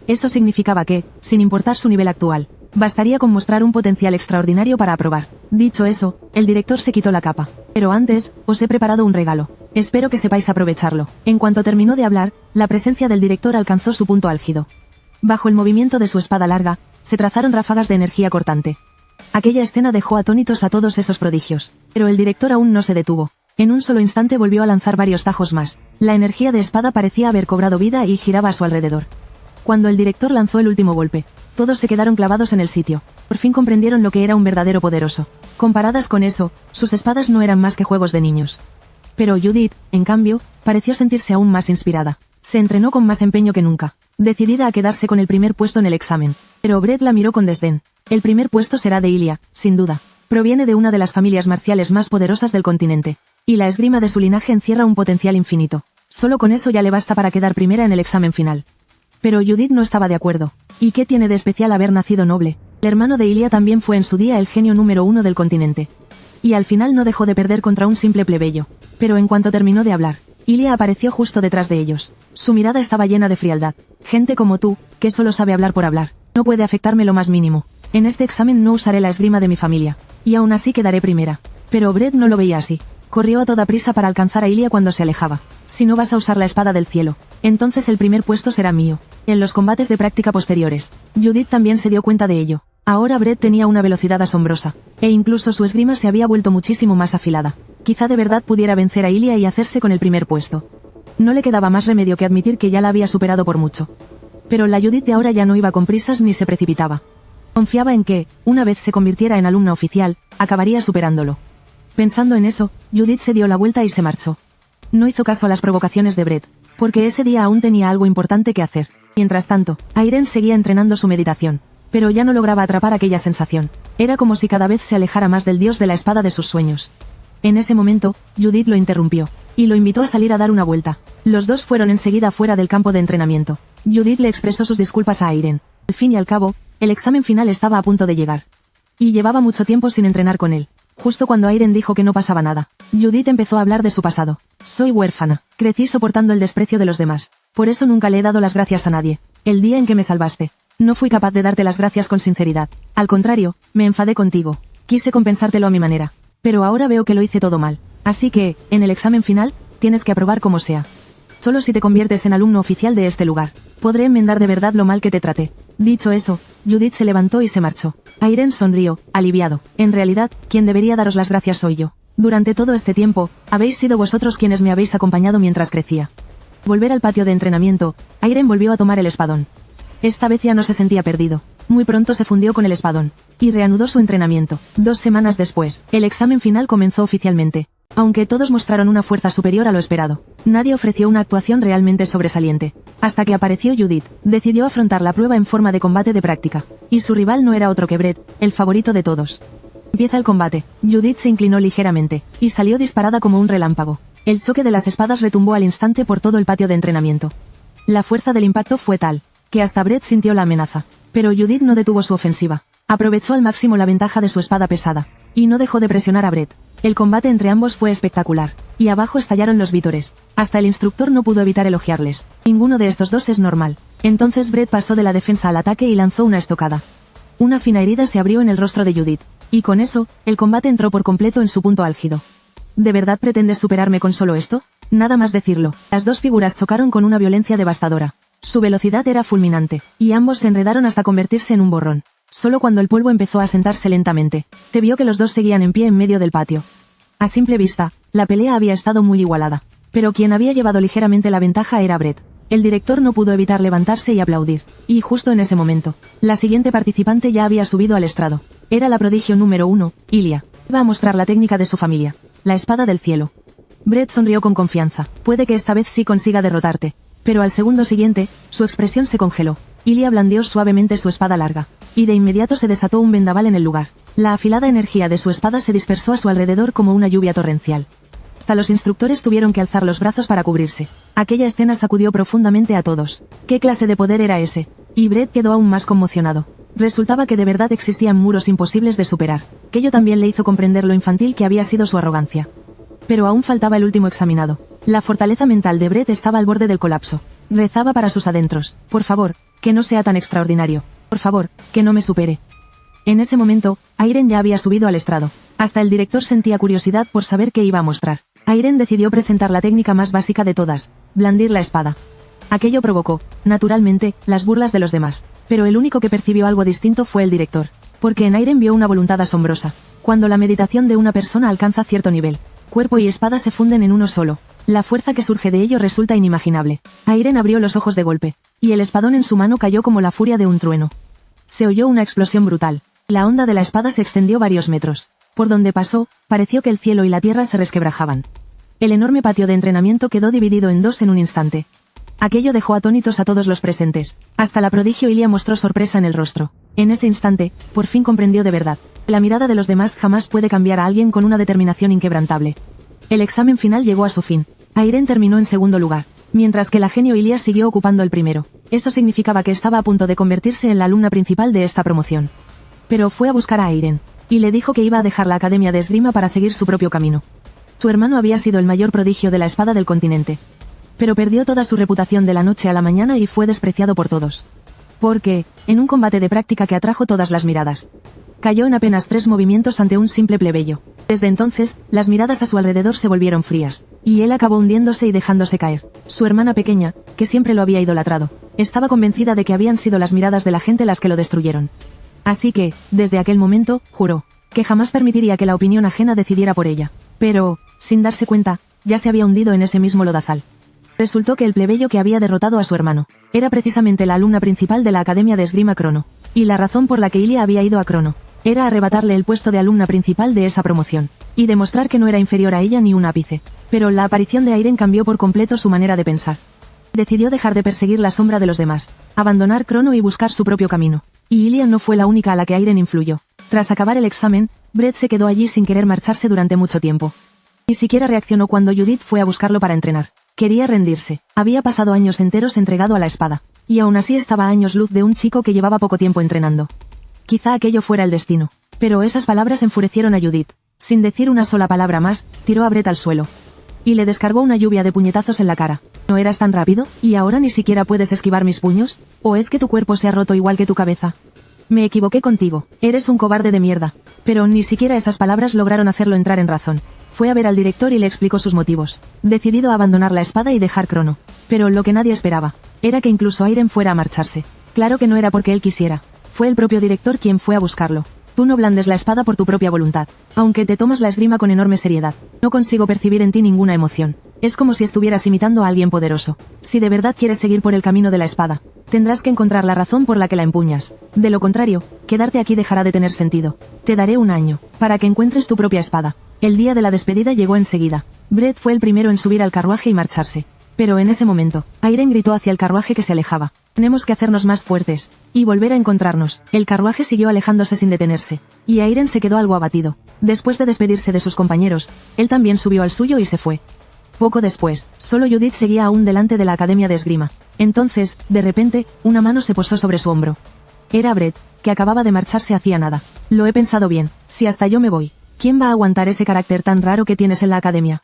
Eso significaba que, sin importar su nivel actual, bastaría con mostrar un potencial extraordinario para aprobar. Dicho eso, el director se quitó la capa. Pero antes, os he preparado un regalo. Espero que sepáis aprovecharlo. En cuanto terminó de hablar, la presencia del director alcanzó su punto álgido. Bajo el movimiento de su espada larga, se trazaron ráfagas de energía cortante. Aquella escena dejó atónitos a todos esos prodigios. Pero el director aún no se detuvo. En un solo instante volvió a lanzar varios tajos más. La energía de espada parecía haber cobrado vida y giraba a su alrededor. Cuando el director lanzó el último golpe, todos se quedaron clavados en el sitio. Por fin comprendieron lo que era un verdadero poderoso. Comparadas con eso, sus espadas no eran más que juegos de niños. Pero Judith, en cambio, pareció sentirse aún más inspirada. Se entrenó con más empeño que nunca, decidida a quedarse con el primer puesto en el examen. Pero Brett la miró con desdén. El primer puesto será de Ilia, sin duda. Proviene de una de las familias marciales más poderosas del continente. Y la esgrima de su linaje encierra un potencial infinito. Solo con eso ya le basta para quedar primera en el examen final. Pero Judith no estaba de acuerdo. ¿Y qué tiene de especial haber nacido noble? El hermano de Ilia también fue en su día el genio número 1 del continente. Y al final no dejó de perder contra un simple plebeyo. Pero en cuanto terminó de hablar, Ilia apareció justo detrás de ellos. Su mirada estaba llena de frialdad. Gente como tú, que solo sabe hablar por hablar, no puede afectarme lo más mínimo. En este examen no usaré la esgrima de mi familia. Y aún así quedaré primera. Pero Brett no lo veía así. Corrió a toda prisa para alcanzar a Ilia cuando se alejaba. Si no vas a usar la espada del cielo, entonces el primer puesto será mío. En los combates de práctica posteriores, Judith también se dio cuenta de ello. Ahora Brett tenía una velocidad asombrosa, e incluso su esgrima se había vuelto muchísimo más afilada. Quizá de verdad pudiera vencer a Ilia y hacerse con el primer puesto. No le quedaba más remedio que admitir que ya la había superado por mucho. Pero la Judith de ahora ya no iba con prisas ni se precipitaba. Confiaba en que, una vez se convirtiera en alumna oficial, acabaría superándolo. Pensando en eso, Judith se dio la vuelta y se marchó. No hizo caso a las provocaciones de Brett, porque ese día aún tenía algo importante que hacer. Mientras tanto, Airen seguía entrenando su meditación, pero ya no lograba atrapar aquella sensación. Era como si cada vez se alejara más del dios de la espada de sus sueños. En ese momento, Judith lo interrumpió, y lo invitó a salir a dar una vuelta. Los dos fueron enseguida fuera del campo de entrenamiento. Judith le expresó sus disculpas a Airen. Al fin y al cabo, el examen final estaba a punto de llegar. Y llevaba mucho tiempo sin entrenar con él. Justo cuando Airen dijo que no pasaba nada, Judith empezó a hablar de su pasado. Soy huérfana. Crecí soportando el desprecio de los demás. Por eso nunca le he dado las gracias a nadie. El día en que me salvaste, No fui capaz de darte las gracias con sinceridad. Al contrario, me enfadé contigo. Quise compensártelo a mi manera. Pero ahora veo que lo hice todo mal. Así que, en el examen final, tienes que aprobar como sea. Solo si te conviertes en alumno oficial de este lugar, podré enmendar de verdad lo mal que te traté. Dicho eso, Judith se levantó y se marchó. Irene sonrió, aliviado. En realidad, quien debería daros las gracias soy yo. Durante todo este tiempo, habéis sido vosotros quienes me habéis acompañado mientras crecía. Volver al patio de entrenamiento, Irene volvió a tomar el espadón. Esta vez ya no se sentía perdido. Muy pronto se fundió con el espadón. Y reanudó su entrenamiento. 2 semanas después, el examen final comenzó oficialmente. Aunque todos mostraron una fuerza superior a lo esperado, nadie ofreció una actuación realmente sobresaliente. Hasta que apareció Judith, decidió afrontar la prueba en forma de combate de práctica. Y su rival no era otro que Brett, el favorito de todos. Empieza el combate. Judith se inclinó ligeramente, y salió disparada como un relámpago. El choque de las espadas retumbó al instante por todo el patio de entrenamiento. La fuerza del impacto fue tal, que hasta Brett sintió la amenaza. Pero Judith no detuvo su ofensiva. Aprovechó al máximo la ventaja de su espada pesada. Y no dejó de presionar a Brett. El combate entre ambos fue espectacular. Y abajo estallaron los vítores. Hasta el instructor no pudo evitar elogiarles. Ninguno de estos dos es normal. Entonces Brett pasó de la defensa al ataque y lanzó una estocada. Una fina herida se abrió en el rostro de Judith. Y con eso, el combate entró por completo en su punto álgido. ¿De verdad pretendes superarme con solo esto? Nada más decirlo, las dos figuras chocaron con una violencia devastadora. Su velocidad era fulminante, y ambos se enredaron hasta convertirse en un borrón. Solo cuando el polvo empezó a asentarse lentamente, se vio que los dos seguían en pie en medio del patio. A simple vista, la pelea había estado muy igualada. Pero quien había llevado ligeramente la ventaja era Brett. El director no pudo evitar levantarse y aplaudir. Y justo en ese momento, la siguiente participante ya había subido al estrado. Era la prodigio número 1, Ilia. Iba a mostrar la técnica de su familia. La espada del cielo. Brett sonrió con confianza. Puede que esta vez sí consiga derrotarte. Pero al segundo siguiente, su expresión se congeló. Ilia blandió suavemente su espada larga. Y de inmediato se desató un vendaval en el lugar. La afilada energía de su espada se dispersó a su alrededor como una lluvia torrencial. Hasta los instructores tuvieron que alzar los brazos para cubrirse. Aquella escena sacudió profundamente a todos. ¿Qué clase de poder era ese? Y Brett quedó aún más conmocionado. Resultaba que de verdad existían muros imposibles de superar. Aquello también le hizo comprender lo infantil que había sido su arrogancia. Pero aún faltaba el último examinado. La fortaleza mental de Brett estaba al borde del colapso. Rezaba para sus adentros. Por favor, que no sea tan extraordinario. Por favor, que no me supere. En ese momento, Irene ya había subido al estrado. Hasta el director sentía curiosidad por saber qué iba a mostrar. Irene decidió presentar la técnica más básica de todas, blandir la espada. Aquello provocó, naturalmente, las burlas de los demás. Pero el único que percibió algo distinto fue el director. Porque en Irene vio una voluntad asombrosa. Cuando la meditación de una persona alcanza cierto nivel, cuerpo y espada se funden en uno solo. La fuerza que surge de ello resulta inimaginable. Irene abrió los ojos de golpe, y el espadón en su mano cayó como la furia de un trueno. Se oyó una explosión brutal. La onda de la espada se extendió varios metros. Por donde pasó, pareció que el cielo y la tierra se resquebrajaban. El enorme patio de entrenamiento quedó dividido en dos en un instante. Aquello dejó atónitos a todos los presentes. Hasta la prodigio Ilia mostró sorpresa en el rostro. En ese instante, por fin comprendió de verdad. La mirada de los demás jamás puede cambiar a alguien con una determinación inquebrantable. El examen final llegó a su fin. Irene terminó en segundo lugar, mientras que la genio Ilia siguió ocupando el primero. Eso significaba que estaba a punto de convertirse en la alumna principal de esta promoción. Pero fue a buscar a Irene, y le dijo que iba a dejar la academia de esgrima para seguir su propio camino. Su hermano había sido el mayor prodigio de la espada del continente. Pero perdió toda su reputación de la noche a la mañana y fue despreciado por todos. Porque, en un combate de práctica que atrajo todas las miradas, cayó en apenas 3 movimientos ante un simple plebeyo. Desde entonces, las miradas a su alrededor se volvieron frías, y él acabó hundiéndose y dejándose caer. Su hermana pequeña, que siempre lo había idolatrado, estaba convencida de que habían sido las miradas de la gente las que lo destruyeron. Así que, desde aquel momento, juró que jamás permitiría que la opinión ajena decidiera por ella. Pero, sin darse cuenta, ya se había hundido en ese mismo lodazal. Resultó que el plebeyo que había derrotado a su hermano era precisamente la alumna principal de la Academia de Esgrima Crono. Y la razón por la que Ilia había ido a Crono era arrebatarle el puesto de alumna principal de esa promoción, y demostrar que no era inferior a ella ni un ápice. Pero la aparición de Irene cambió por completo su manera de pensar. Decidió dejar de perseguir la sombra de los demás, abandonar Crono y buscar su propio camino. Y Ilia no fue la única a la que Irene influyó. Tras acabar el examen, Brett se quedó allí sin querer marcharse durante mucho tiempo. Ni siquiera reaccionó cuando Judith fue a buscarlo para entrenar. Quería rendirse. Había pasado años enteros entregado a la espada. Y aún así estaba a años luz de un chico que llevaba poco tiempo entrenando. Quizá aquello fuera el destino. Pero esas palabras enfurecieron a Judith. Sin decir una sola palabra más, tiró a Brett al suelo. y le descargó una lluvia de puñetazos en la cara. ¿No eras tan rápido, y ahora ni siquiera puedes esquivar mis puños? ¿O es que tu cuerpo se ha roto igual que tu cabeza? Me equivoqué contigo, eres un cobarde de mierda. Pero ni siquiera esas palabras lograron hacerlo entrar en razón. Fue a ver al director y le explicó sus motivos, decidido a abandonar la espada y dejar Crono. Pero lo que nadie esperaba, era que incluso Airen fuera a marcharse. Claro que no era porque él quisiera. Fue el propio director quien fue a buscarlo. Tú no blandes la espada por tu propia voluntad, aunque te tomas la esgrima con enorme seriedad. No consigo percibir en ti ninguna emoción. Es como si estuvieras imitando a alguien poderoso. Si de verdad quieres seguir por el camino de la espada, tendrás que encontrar la razón por la que la empuñas. De lo contrario, quedarte aquí dejará de tener sentido. Te daré 1 año, para que encuentres tu propia espada. El día de la despedida llegó enseguida. Brett fue el primero en subir al carruaje y marcharse. Pero en ese momento, Airen gritó hacia el carruaje que se alejaba. Tenemos que hacernos más fuertes, y volver a encontrarnos. El carruaje siguió alejándose sin detenerse, y Airen se quedó algo abatido. Después de despedirse de sus compañeros, él también subió al suyo y se fue. Poco después, solo Judith seguía aún delante de la academia de esgrima. Entonces, de repente, una mano se posó sobre su hombro. Era Brett, que acababa de marcharse hacía nada. Lo he pensado bien, si hasta yo me voy, ¿quién va a aguantar ese carácter tan raro que tienes en la academia?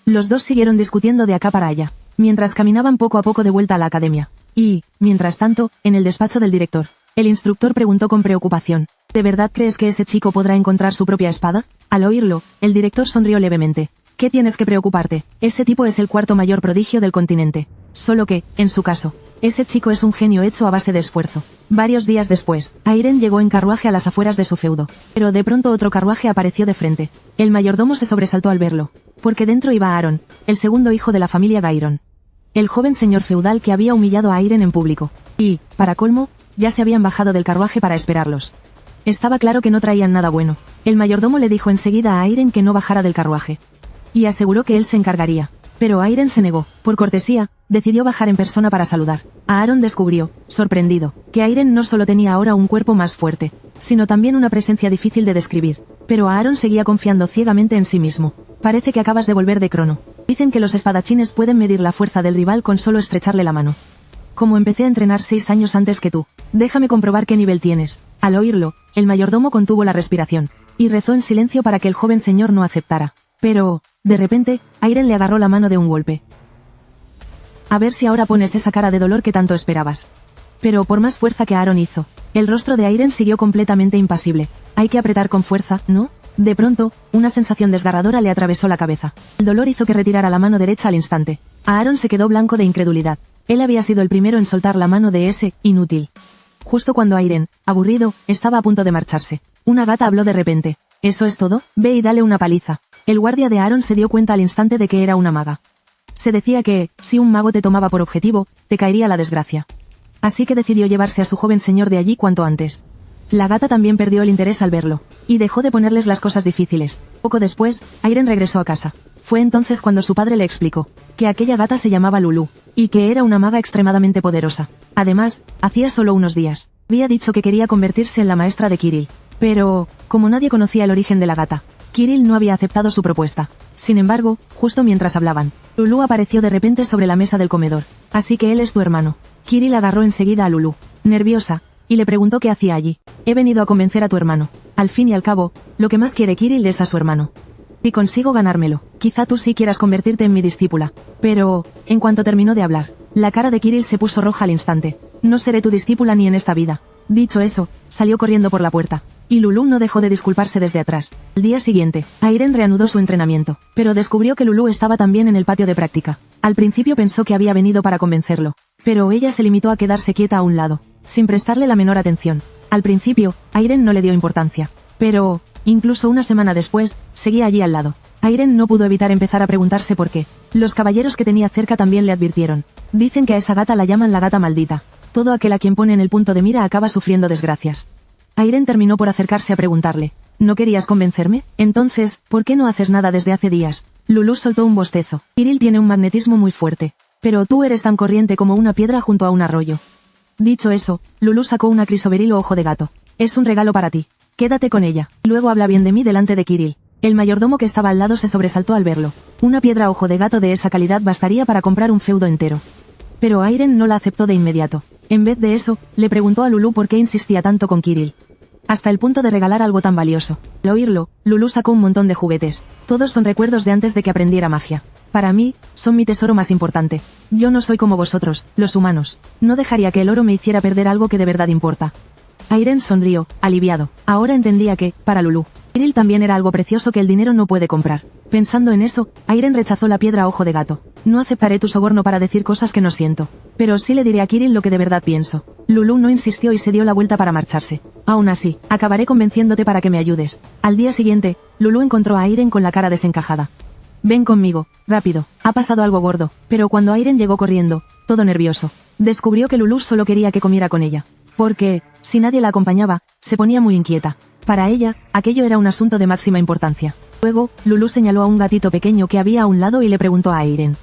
Los dos siguieron discutiendo de acá para allá, mientras caminaban poco a poco de vuelta a la academia. Y, mientras tanto, en el despacho del director, el instructor preguntó con preocupación, ¿de verdad crees que ese chico podrá encontrar su propia espada? Al oírlo, el director sonrió levemente. ¿Qué tienes que preocuparte? Ese tipo es el 4º mayor prodigio del continente. Solo que, en su caso, ese chico es un genio hecho a base de esfuerzo. Varios días después, Airen llegó en carruaje a las afueras de su feudo. Pero de pronto otro carruaje apareció de frente. El mayordomo se sobresaltó al verlo, porque dentro iba Aaron, el segundo hijo de la familia Gairon. El joven señor feudal que había humillado a Airen en público. Y, para colmo, ya se habían bajado del carruaje para esperarlos. Estaba claro que no traían nada bueno. El mayordomo le dijo enseguida a Airen que no bajara del carruaje. Y aseguró que él se encargaría. Pero Airen se negó. Por cortesía, decidió bajar en persona para saludar. Aaron descubrió, sorprendido, que Airen no solo tenía ahora un cuerpo más fuerte, sino también una presencia difícil de describir. Pero Aaron seguía confiando ciegamente en sí mismo. Parece que acabas de volver de Crono. Dicen que los espadachines pueden medir la fuerza del rival con solo estrecharle la mano. Como empecé a entrenar 6 años antes que tú. Déjame comprobar qué nivel tienes. Al oírlo, el mayordomo contuvo la respiración, y rezó en silencio para que el joven señor no aceptara. Pero, de repente, Airen le agarró la mano de un golpe. A ver si ahora pones esa cara de dolor que tanto esperabas. Pero por más fuerza que Aaron hizo, el rostro de Airen siguió completamente impasible. Hay que apretar con fuerza, ¿no? De pronto, una sensación desgarradora le atravesó la cabeza. El dolor hizo que retirara la mano derecha al instante. Aaron se quedó blanco de incredulidad. Él había sido el primero en soltar la mano de ese inútil. Justo cuando Airen, aburrido, estaba a punto de marcharse. Una gata habló de repente. ¿Eso es todo? Ve y dale una paliza. El guardia de Aaron se dio cuenta al instante de que era una maga. Se decía que, si un mago te tomaba por objetivo, te caería la desgracia. Así que decidió llevarse a su joven señor de allí cuanto antes. La gata también perdió el interés al verlo, y dejó de ponerles las cosas difíciles. Poco después, Airen regresó a casa. Fue entonces cuando su padre le explicó que aquella gata se llamaba Lulu, y que era una maga extremadamente poderosa. Además, hacía solo unos días, había dicho que quería convertirse en la maestra de Kirill. Pero, como nadie conocía el origen de la gata, Kirill no había aceptado su propuesta. Sin embargo, justo mientras hablaban, Lulu apareció de repente sobre la mesa del comedor. Así que él es tu hermano. Kirill agarró enseguida a Lulu, nerviosa, y le preguntó qué hacía allí. He venido a convencer a tu hermano. Al fin y al cabo, lo que más quiere Kirill es a su hermano. Si consigo ganármelo, quizá tú sí quieras convertirte en mi discípula. Pero, en cuanto terminó de hablar, la cara de Kirill se puso roja al instante. No seré tu discípula ni en esta vida. Dicho eso, salió corriendo por la puerta. Y Lulu no dejó de disculparse desde atrás. Al día siguiente, Airen reanudó su entrenamiento, pero descubrió que Lulu estaba también en el patio de práctica. Al principio pensó que había venido para convencerlo, pero ella se limitó a quedarse quieta a un lado, sin prestarle la menor atención. Al principio, Airen no le dio importancia, pero, incluso una semana después, seguía allí al lado. Airen no pudo evitar empezar a preguntarse por qué. Los caballeros que tenía cerca también le advirtieron. Dicen que a esa gata la llaman la gata maldita. Todo aquel a quien pone en el punto de mira acaba sufriendo desgracias. Airen terminó por acercarse a preguntarle. ¿No querías convencerme? Entonces, ¿por qué no haces nada desde hace días? Lulu soltó un bostezo. Kirill tiene un magnetismo muy fuerte. Pero tú eres tan corriente como una piedra junto a un arroyo. Dicho eso, Lulu sacó una crisoberil o ojo de gato. Es un regalo para ti. Quédate con ella. Luego habla bien de mí delante de Kirill. El mayordomo que estaba al lado se sobresaltó al verlo. Una piedra ojo de gato de esa calidad bastaría para comprar un feudo entero. Pero Airen no la aceptó de inmediato. En vez de eso, le preguntó a Lulu por qué insistía tanto con Kirill. hasta el punto de regalar algo tan valioso. Al oírlo, Lulu sacó un montón de juguetes. Todos son recuerdos de antes de que aprendiera magia. Para mí, son mi tesoro más importante. Yo no soy como vosotros, los humanos. No dejaría que el oro me hiciera perder algo que de verdad importa. Airen sonrió, aliviado. Ahora entendía que, para Lulu, Kiril también era algo precioso que el dinero no puede comprar. Pensando en eso, Airen rechazó la piedra a ojo de gato. No aceptaré tu soborno para decir cosas que no siento. Pero sí le diré a Kiril lo que de verdad pienso. Lulu no insistió y se dio la vuelta para marcharse. Aún así, acabaré convenciéndote para que me ayudes. Al día siguiente, Lulu encontró a Airen con la cara desencajada. Ven conmigo, rápido, ha pasado algo gordo. Pero cuando Airen llegó corriendo, todo nervioso, descubrió que Lulu solo quería que comiera con ella. Porque, si nadie la acompañaba, se ponía muy inquieta. Para ella, aquello era un asunto de máxima importancia. Luego, Lulu señaló a un gatito pequeño que había a un lado y le preguntó a Airen.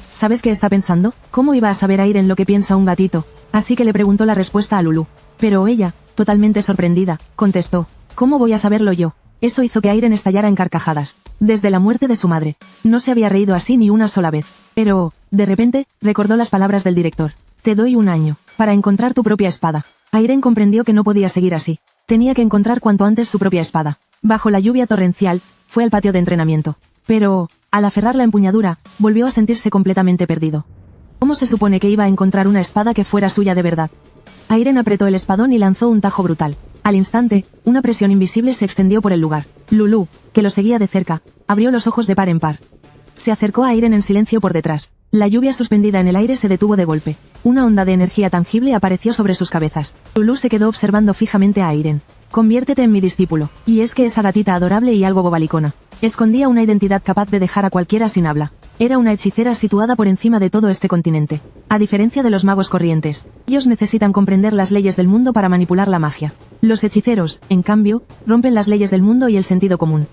¿Sabes qué está pensando? ¿Cómo iba a saber Airen lo que piensa un gatito? Así que le preguntó la respuesta a Lulu. Pero ella, totalmente sorprendida, contestó. ¿Cómo voy a saberlo yo? Eso hizo que Airen estallara en carcajadas. Desde la muerte de su madre. No se había reído así ni una sola vez. Pero, de repente, recordó las palabras del director. Te doy 1 año, para encontrar tu propia espada. Airen comprendió que no podía seguir así. Tenía que encontrar cuanto antes su propia espada. Bajo la lluvia torrencial, fue al patio de entrenamiento. Pero, al aferrar la empuñadura, volvió a sentirse completamente perdido. ¿Cómo se supone que iba a encontrar una espada que fuera suya de verdad? Airen apretó el espadón y lanzó un tajo brutal. Al instante, una presión invisible se extendió por el lugar. Lulu, que lo seguía de cerca, abrió los ojos de par en par. Se acercó a Airen en silencio por detrás. La lluvia suspendida en el aire se detuvo de golpe. Una onda de energía tangible apareció sobre sus cabezas. Lulu se quedó observando fijamente a Airen. Conviértete en mi discípulo. Y es que esa gatita adorable y algo bobalicona escondía una identidad capaz de dejar a cualquiera sin habla. Era una hechicera situada por encima de todo este continente. A diferencia de los magos corrientes, ellos necesitan comprender las leyes del mundo para manipular la magia. Los hechiceros, en cambio, rompen las leyes del mundo y el sentido común.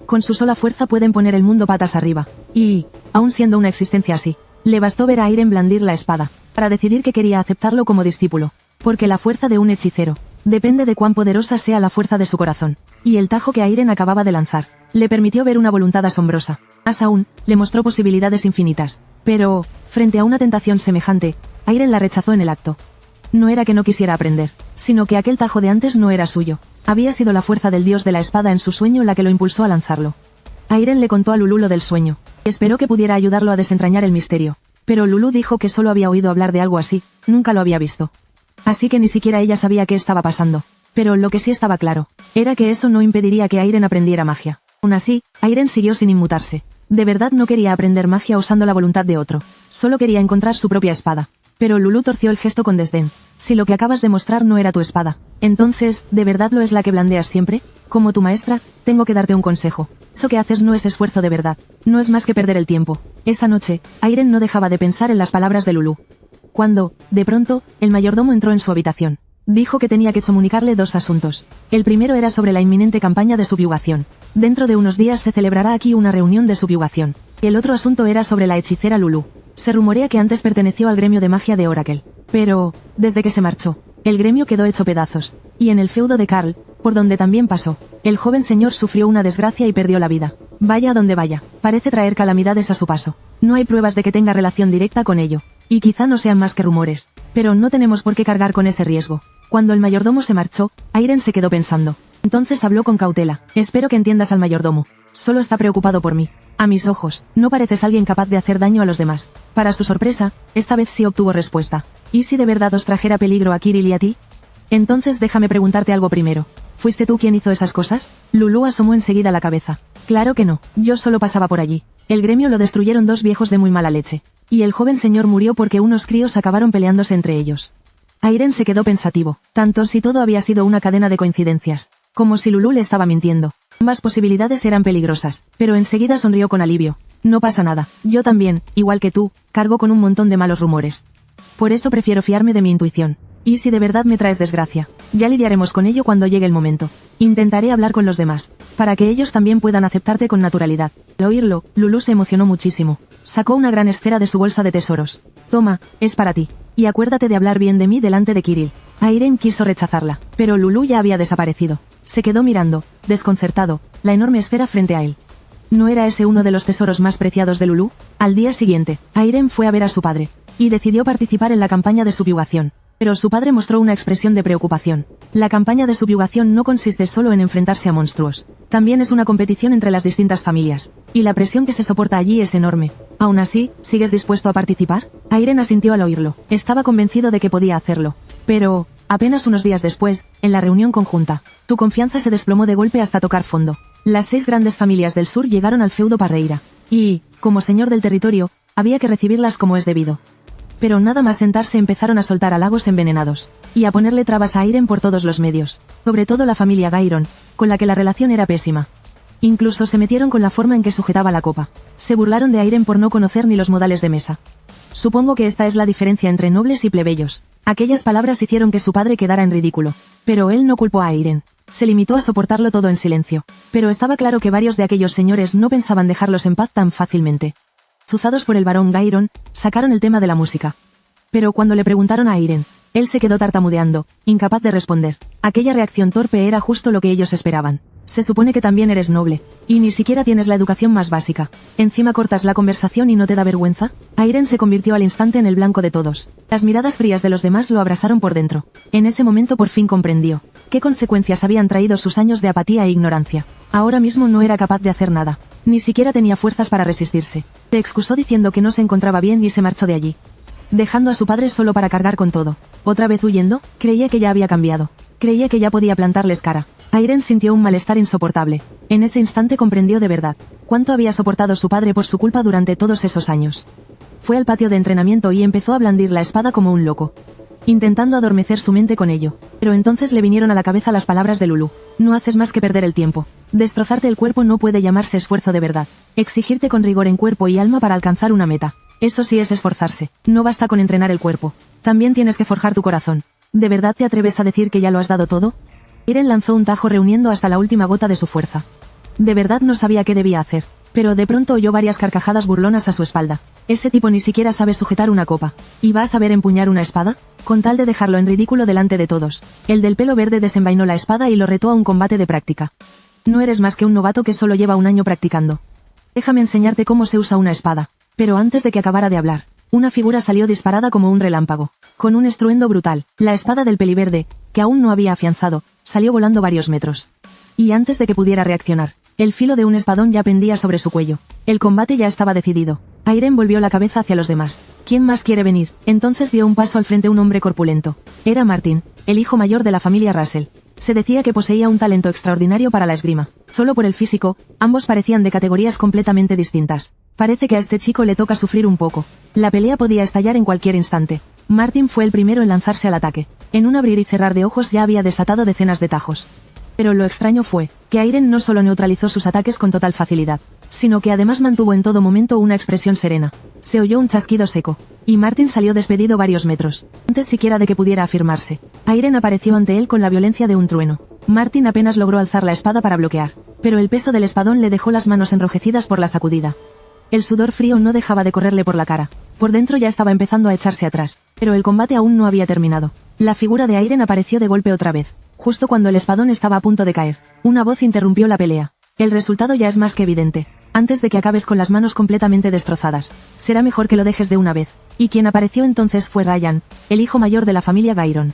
Con su sola fuerza pueden poner el mundo patas arriba. Y, aun siendo una existencia así, le bastó ver a Airen blandir la espada, para decidir que quería aceptarlo como discípulo. Porque la fuerza de un hechicero depende de cuán poderosa sea la fuerza de su corazón. Y el tajo que Airen acababa de lanzar le permitió ver una voluntad asombrosa. Más aún, le mostró posibilidades infinitas. Pero, frente a una tentación semejante, Airen la rechazó en el acto. No era que no quisiera aprender, sino que aquel tajo de antes no era suyo. Había sido la fuerza del dios de la espada en su sueño la que lo impulsó a lanzarlo. Airen le contó a Lulu lo del sueño, y esperó que pudiera ayudarlo a desentrañar el misterio. Pero Lulu dijo que solo había oído hablar de algo así, nunca lo había visto. Así que ni siquiera ella sabía qué estaba pasando. Pero lo que sí estaba claro, era que eso no impediría que Airen aprendiera magia. Aún así, Airen siguió sin inmutarse. De verdad no quería aprender magia usando la voluntad de otro. Solo quería encontrar su propia espada. Pero Lulu torció el gesto con desdén. Si lo que acabas de mostrar no era tu espada, entonces, ¿de verdad lo es la que blandeas siempre? Como tu maestra, tengo que darte un consejo. Eso que haces no es esfuerzo de verdad. No es más que perder el tiempo. Esa noche, Airen no dejaba de pensar en las palabras de Lulu. Cuando, de pronto, el mayordomo entró en su habitación. Dijo que tenía que comunicarle 2 asuntos. El primero era sobre la inminente campaña de subyugación. Dentro de unos días se celebrará aquí una reunión de subyugación. Y el otro asunto era sobre la hechicera Lulu. Se rumorea que antes perteneció al gremio de magia de Oracle. Pero, desde que se marchó, el gremio quedó hecho pedazos. Y en el feudo de Karl, por donde también pasó, el joven señor sufrió una desgracia y perdió la vida. Vaya a donde vaya, parece traer calamidades a su paso. No hay pruebas de que tenga relación directa con ello. Y quizá no sean más que rumores. Pero no tenemos por qué cargar con ese riesgo. Cuando el mayordomo se marchó, Airen se quedó pensando. Entonces habló con cautela. Espero que entiendas al mayordomo. Solo está preocupado por mí. A mis ojos, no pareces alguien capaz de hacer daño a los demás. Para su sorpresa, esta vez sí obtuvo respuesta. ¿Y si de verdad os trajera peligro a Kiril y a ti? Entonces déjame preguntarte algo primero. ¿Fuiste tú quien hizo esas cosas? Lulu asomó enseguida la cabeza. Claro que no, yo solo pasaba por allí. El gremio lo destruyeron 2 viejos de muy mala leche. Y el joven señor murió porque unos críos acabaron peleándose entre ellos. Airen se quedó pensativo, tanto si todo había sido una cadena de coincidencias, como si Lulu le estaba mintiendo. Ambas posibilidades eran peligrosas, pero enseguida sonrió con alivio. No pasa nada, yo también, igual que tú, cargo con un montón de malos rumores. Por eso prefiero fiarme de mi intuición. Y si de verdad me traes desgracia, ya lidiaremos con ello cuando llegue el momento. Intentaré hablar con los demás, para que ellos también puedan aceptarte con naturalidad. Al oírlo, Lulu se emocionó muchísimo. Sacó una gran esfera de su bolsa de tesoros. Toma, es para ti. Y acuérdate de hablar bien de mí delante de Kiril. Airen quiso rechazarla, pero Lulu ya había desaparecido. Se quedó mirando, desconcertado, la enorme esfera frente a él. ¿No era ese uno de los tesoros más preciados de Lulu? Al día siguiente, Airen fue a ver a su padre, y decidió participar en la campaña de subyugación. Pero su padre mostró una expresión de preocupación. La campaña de subyugación no consiste solo en enfrentarse a monstruos. También es una competición entre las distintas familias. Y la presión que se soporta allí es enorme. Aún así, ¿sigues dispuesto a participar? Airen asintió al oírlo. Estaba convencido de que podía hacerlo. Pero, apenas unos días después, en la reunión conjunta, su confianza se desplomó de golpe hasta tocar fondo. Las 6 grandes familias del sur llegaron al feudo Parreira. Y, como señor del territorio, había que recibirlas como es debido. Pero nada más sentarse empezaron a soltar halagos envenenados, y a ponerle trabas a Airen por todos los medios, sobre todo la familia Gairon, con la que la relación era pésima. Incluso se metieron con la forma en que sujetaba la copa. Se burlaron de Airen por no conocer ni los modales de mesa. Supongo que esta es la diferencia entre nobles y plebeyos. Aquellas palabras hicieron que su padre quedara en ridículo. Pero él no culpó a Airen. Se limitó a soportarlo todo en silencio. Pero estaba claro que varios de aquellos señores no pensaban dejarlos en paz tan fácilmente. Azuzados por el barón Gairon, sacaron el tema de la música. Pero cuando le preguntaron a Airen, él se quedó tartamudeando, incapaz de responder. Aquella reacción torpe era justo lo que ellos esperaban. Se supone que también eres noble, y ni siquiera tienes la educación más básica. Encima cortas la conversación y no te da vergüenza. Airen se convirtió al instante en el blanco de todos. Las miradas frías de los demás lo abrasaron por dentro. En ese momento por fin comprendió qué consecuencias habían traído sus años de apatía e ignorancia. Ahora mismo no era capaz de hacer nada. Ni siquiera tenía fuerzas para resistirse. Se excusó diciendo que no se encontraba bien y se marchó de allí, dejando a su padre solo para cargar con todo. Otra vez huyendo, creía que ya había cambiado. Creía que ya podía plantarles cara. Airen sintió un malestar insoportable. En ese instante comprendió de verdad cuánto había soportado su padre por su culpa durante todos esos años. Fue al patio de entrenamiento y empezó a blandir la espada como un loco, intentando adormecer su mente con ello. Pero entonces le vinieron a la cabeza las palabras de Lulu. No haces más que perder el tiempo. Destrozarte el cuerpo no puede llamarse esfuerzo de verdad. Exigirte con rigor en cuerpo y alma para alcanzar una meta. Eso sí es esforzarse. No basta con entrenar el cuerpo. También tienes que forjar tu corazón. ¿De verdad te atreves a decir que ya lo has dado todo? Airen lanzó un tajo reuniendo hasta la última gota de su fuerza. De verdad no sabía qué debía hacer. Pero de pronto oyó varias carcajadas burlonas a su espalda. Ese tipo ni siquiera sabe sujetar una copa. ¿Y va a saber empuñar una espada? Con tal de dejarlo en ridículo delante de todos, el del pelo verde desenvainó la espada y lo retó a un combate de práctica. No eres más que un novato que solo lleva un año practicando. Déjame enseñarte cómo se usa una espada. Pero antes de que acabara de hablar, una figura salió disparada como un relámpago. Con un estruendo brutal, la espada del peliverde, que aún no había afianzado, salió volando varios metros. Y antes de que pudiera reaccionar, el filo de un espadón ya pendía sobre su cuello. El combate ya estaba decidido. Airen volvió la cabeza hacia los demás. ¿Quién más quiere venir? Entonces dio un paso al frente un hombre corpulento. Era Martin, el hijo mayor de la familia Russell. Se decía que poseía un talento extraordinario para la esgrima. Solo por el físico, ambos parecían de categorías completamente distintas. Parece que a este chico le toca sufrir un poco. La pelea podía estallar en cualquier instante. Martin fue el primero en lanzarse al ataque. En un abrir y cerrar de ojos ya había desatado decenas de tajos. Pero lo extraño fue que Airen no solo neutralizó sus ataques con total facilidad, sino que además mantuvo en todo momento una expresión serena. Se oyó un chasquido seco, y Martin salió despedido varios metros, antes siquiera de que pudiera afirmarse. Airen apareció ante él con la violencia de un trueno. Martin apenas logró alzar la espada para bloquear, pero el peso del espadón le dejó las manos enrojecidas por la sacudida. El sudor frío no dejaba de correrle por la cara. Por dentro ya estaba empezando a echarse atrás, pero el combate aún no había terminado. La figura de Airen apareció de golpe otra vez, justo cuando el espadón estaba a punto de caer. Una voz interrumpió la pelea. El resultado ya es más que evidente. Antes de que acabes con las manos completamente destrozadas, será mejor que lo dejes de una vez. Y quien apareció entonces fue Ryan, el hijo mayor de la familia Gairon.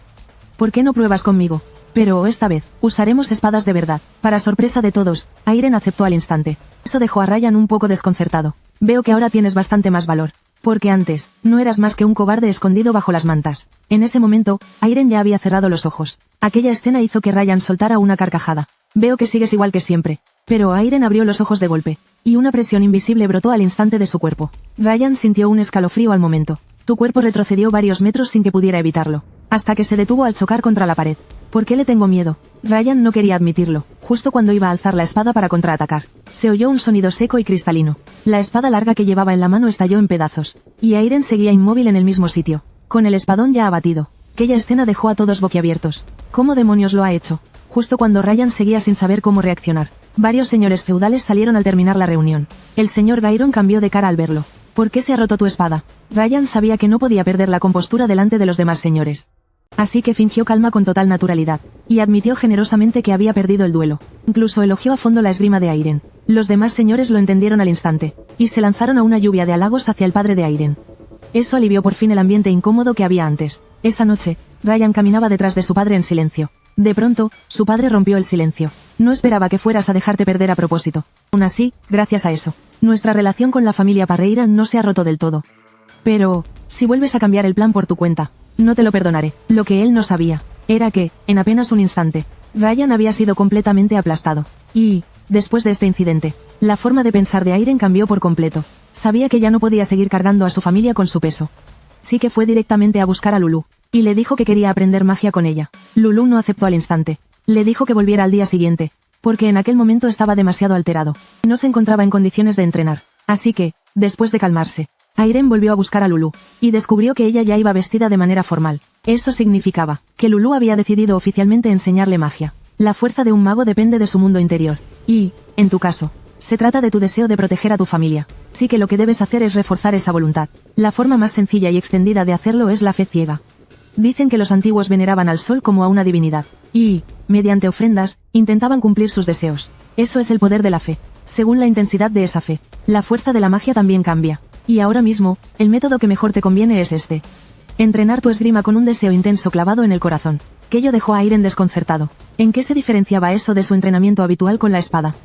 ¿Por qué no pruebas conmigo? Pero esta vez, usaremos espadas de verdad. Para sorpresa de todos, Airen aceptó al instante. Eso dejó a Ryan un poco desconcertado. Veo que ahora tienes bastante más valor. Porque antes, no eras más que un cobarde escondido bajo las mantas. En ese momento, Airen ya había cerrado los ojos. Aquella escena hizo que Ryan soltara una carcajada. Veo que sigues igual que siempre. Pero Airen abrió los ojos de golpe, y una presión invisible brotó al instante de su cuerpo. Ryan sintió un escalofrío al momento. Su cuerpo retrocedió varios metros sin que pudiera evitarlo, hasta que se detuvo al chocar contra la pared. ¿Por qué le tengo miedo? Ryan no quería admitirlo, justo cuando iba a alzar la espada para contraatacar. Se oyó un sonido seco y cristalino. La espada larga que llevaba en la mano estalló en pedazos, y Airen seguía inmóvil en el mismo sitio, con el espadón ya abatido. Aquella escena dejó a todos boquiabiertos. ¿Cómo demonios lo ha hecho? Justo cuando Ryan seguía sin saber cómo reaccionar, varios señores feudales salieron al terminar la reunión. El señor Gairon cambió de cara al verlo. ¿Por qué se ha roto tu espada? Ryan sabía que no podía perder la compostura delante de los demás señores. Así que fingió calma con total naturalidad, y admitió generosamente que había perdido el duelo. Incluso elogió a fondo la esgrima de Airen. Los demás señores lo entendieron al instante, y se lanzaron a una lluvia de halagos hacia el padre de Airen. Eso alivió por fin el ambiente incómodo que había antes. Esa noche, Ryan caminaba detrás de su padre en silencio. De pronto, su padre rompió el silencio. No esperaba que fueras a dejarte perder a propósito. Aún así, gracias a eso, nuestra relación con la familia Parreira no se ha roto del todo. Pero, si vuelves a cambiar el plan por tu cuenta, no te lo perdonaré. Lo que él no sabía, era que, en apenas un instante, Ryan había sido completamente aplastado. Y, después de este incidente, la forma de pensar de Airen cambió por completo. Sabía que ya no podía seguir cargando a su familia con su peso. Sí que fue directamente a buscar a Lulu, y le dijo que quería aprender magia con ella. Lulu no aceptó al instante. Le dijo que volviera al día siguiente, porque en aquel momento estaba demasiado alterado. No se encontraba en condiciones de entrenar. Así que, después de calmarse, Airen volvió a buscar a Lulu, y descubrió que ella ya iba vestida de manera formal. Eso significaba que Lulu había decidido oficialmente enseñarle magia. La fuerza de un mago depende de su mundo interior. Y, en tu caso, se trata de tu deseo de proteger a tu familia. Así que lo que debes hacer es reforzar esa voluntad. La forma más sencilla y extendida de hacerlo es la fe ciega. Dicen que los antiguos veneraban al sol como a una divinidad. Y, mediante ofrendas, intentaban cumplir sus deseos. Eso es el poder de la fe. Según la intensidad de esa fe, la fuerza de la magia también cambia. Y ahora mismo, el método que mejor te conviene es este. Entrenar tu esgrima con un deseo intenso clavado en el corazón. Aquello dejó a Airen desconcertado. ¿En qué se diferenciaba eso de su entrenamiento habitual con la espada?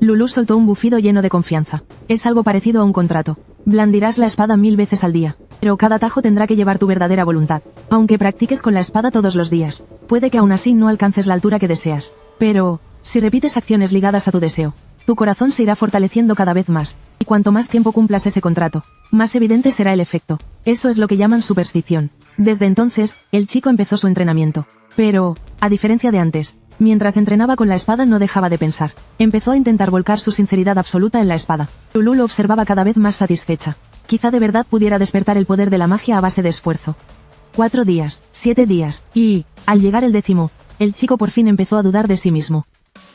Lulu soltó un bufido lleno de confianza. Es algo parecido a un contrato. Blandirás la espada 1000 veces al día, pero cada tajo tendrá que llevar tu verdadera voluntad. Aunque practiques con la espada todos los días, puede que aún así no alcances la altura que deseas. Pero, si repites acciones ligadas a tu deseo, tu corazón se irá fortaleciendo cada vez más, y cuanto más tiempo cumplas ese contrato, más evidente será el efecto. Eso es lo que llaman superstición. Desde entonces, el chico empezó su entrenamiento. Pero, a diferencia de antes, mientras entrenaba con la espada no dejaba de pensar. Empezó a intentar volcar su sinceridad absoluta en la espada. Lulu lo observaba cada vez más satisfecha. Quizá de verdad pudiera despertar el poder de la magia a base de esfuerzo. 4 días, 7 días, y, al llegar el 10º, el chico por fin empezó a dudar de sí mismo.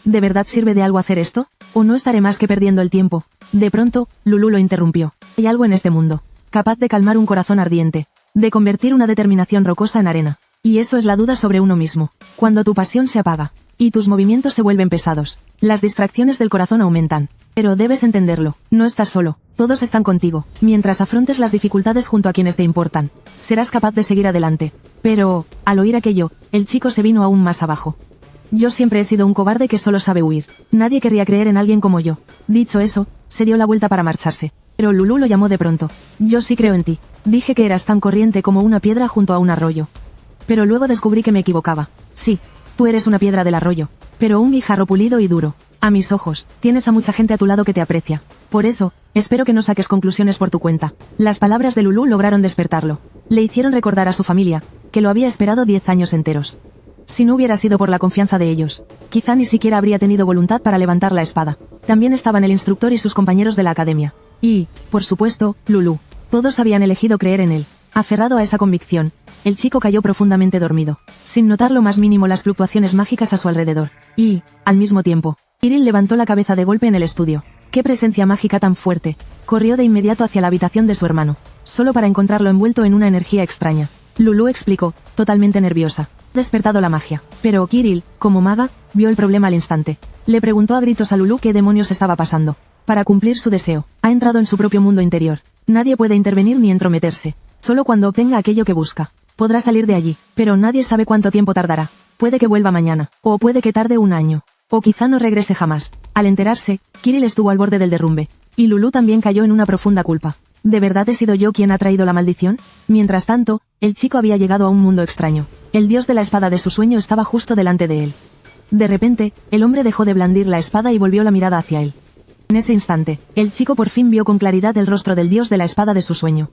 ¿De verdad sirve de algo hacer esto? ¿O no estaré más que perdiendo el tiempo? De pronto, Lulu lo interrumpió. Hay algo en este mundo, capaz de calmar un corazón ardiente, de convertir una determinación rocosa en arena. Y eso es la duda sobre uno mismo. Cuando tu pasión se apaga, y tus movimientos se vuelven pesados, las distracciones del corazón aumentan. Pero debes entenderlo, no estás solo, todos están contigo. Mientras afrontes las dificultades junto a quienes te importan, serás capaz de seguir adelante. Pero, al oír aquello, el chico se vino aún más abajo. Yo siempre he sido un cobarde que solo sabe huir. Nadie querría creer en alguien como yo. Dicho eso, se dio la vuelta para marcharse. Pero Lulu lo llamó de pronto. Yo sí creo en ti. Dije que eras tan corriente como una piedra junto a un arroyo. Pero luego descubrí que me equivocaba. Sí, tú eres una piedra del arroyo, pero un guijarro pulido y duro. A mis ojos, tienes a mucha gente a tu lado que te aprecia. Por eso, espero que no saques conclusiones por tu cuenta. Las palabras de Lulu lograron despertarlo. Le hicieron recordar a su familia, que lo había esperado 10 años enteros. Si no hubiera sido por la confianza de ellos, quizá ni siquiera habría tenido voluntad para levantar la espada. También estaban el instructor y sus compañeros de la academia. Y, por supuesto, Lulu. Todos habían elegido creer en él. Aferrado a esa convicción, el chico cayó profundamente dormido, sin notar lo más mínimo las fluctuaciones mágicas a su alrededor. Y, al mismo tiempo, Iril levantó la cabeza de golpe en el estudio. ¡Qué presencia mágica tan fuerte! Corrió de inmediato hacia la habitación de su hermano, solo para encontrarlo envuelto en una energía extraña. Lulu explicó, totalmente nerviosa. Despertado la magia. Pero Kiril, como maga, vio el problema al instante. Le preguntó a gritos a Lulu qué demonios estaba pasando. Para cumplir su deseo, ha entrado en su propio mundo interior. Nadie puede intervenir ni entrometerse. Solo cuando obtenga aquello que busca, podrá salir de allí. Pero nadie sabe cuánto tiempo tardará. Puede que vuelva mañana, o puede que tarde un año. O quizá no regrese jamás. Al enterarse, Kiril estuvo al borde del derrumbe. Y Lulu también cayó en una profunda culpa. ¿De verdad he sido yo quien ha traído la maldición? Mientras tanto, el chico había llegado a un mundo extraño. El dios de la espada de su sueño estaba justo delante de él. De repente, el hombre dejó de blandir la espada y volvió la mirada hacia él. En ese instante, el chico por fin vio con claridad el rostro del dios de la espada de su sueño.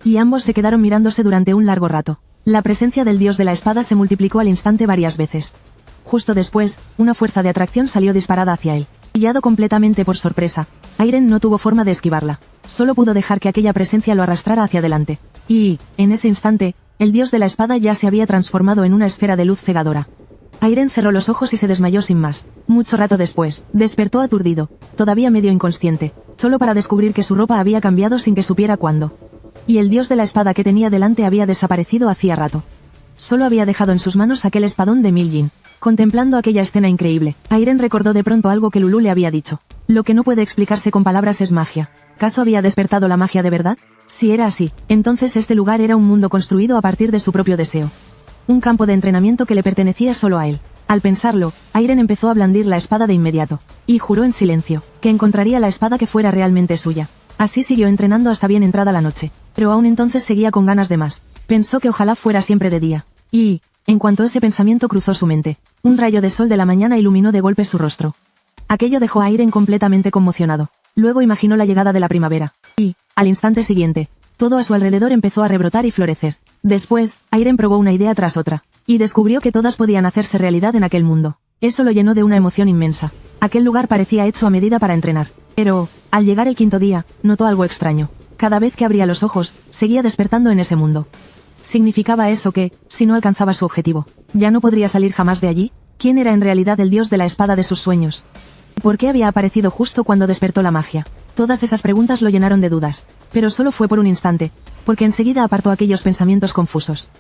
Y ambos se quedaron mirándose durante un largo rato. La presencia del dios de la espada se multiplicó al instante varias veces. Justo después, una fuerza de atracción salió disparada hacia él. Pillado completamente por sorpresa, Airen no tuvo forma de esquivarla. Solo pudo dejar que aquella presencia lo arrastrara hacia adelante. Y, en ese instante, el dios de la espada ya se había transformado en una esfera de luz cegadora. Airen cerró los ojos y se desmayó sin más. Mucho rato después, despertó aturdido, todavía medio inconsciente, solo para descubrir que su ropa había cambiado sin que supiera cuándo. Y el dios de la espada que tenía delante había desaparecido hacía rato. Solo había dejado en sus manos aquel espadón de Miljin. Contemplando aquella escena increíble, Airen recordó de pronto algo que Lulu le había dicho. Lo que no puede explicarse con palabras es magia. ¿Acaso había despertado la magia de verdad? Si era así, entonces este lugar era un mundo construido a partir de su propio deseo. un campo de entrenamiento que le pertenecía solo a él. Al pensarlo, Airen empezó a blandir la espada de inmediato, y juró en silencio, que encontraría la espada que fuera realmente suya. Así siguió entrenando hasta bien entrada la noche, pero aún entonces seguía con ganas de más. Pensó que ojalá fuera siempre de día. Y, en cuanto ese pensamiento cruzó su mente, un rayo de sol de la mañana iluminó de golpe su rostro. Aquello dejó a Airen completamente conmocionado. Luego imaginó la llegada de la primavera. Y, al instante siguiente, todo a su alrededor empezó a rebrotar y florecer. Después, Airen probó una idea tras otra, y descubrió que todas podían hacerse realidad en aquel mundo. Eso lo llenó de una emoción inmensa. Aquel lugar parecía hecho a medida para entrenar. Pero, al llegar el quinto día, notó algo extraño. Cada vez que abría los ojos, seguía despertando en ese mundo. ¿Significaba eso que, si no alcanzaba su objetivo, ya no podría salir jamás de allí? ¿Quién era en realidad el dios de la espada de sus sueños? ¿Por qué había aparecido justo cuando despertó la magia? Todas esas preguntas lo llenaron de dudas, pero solo fue por un instante, porque enseguida apartó aquellos pensamientos confusos.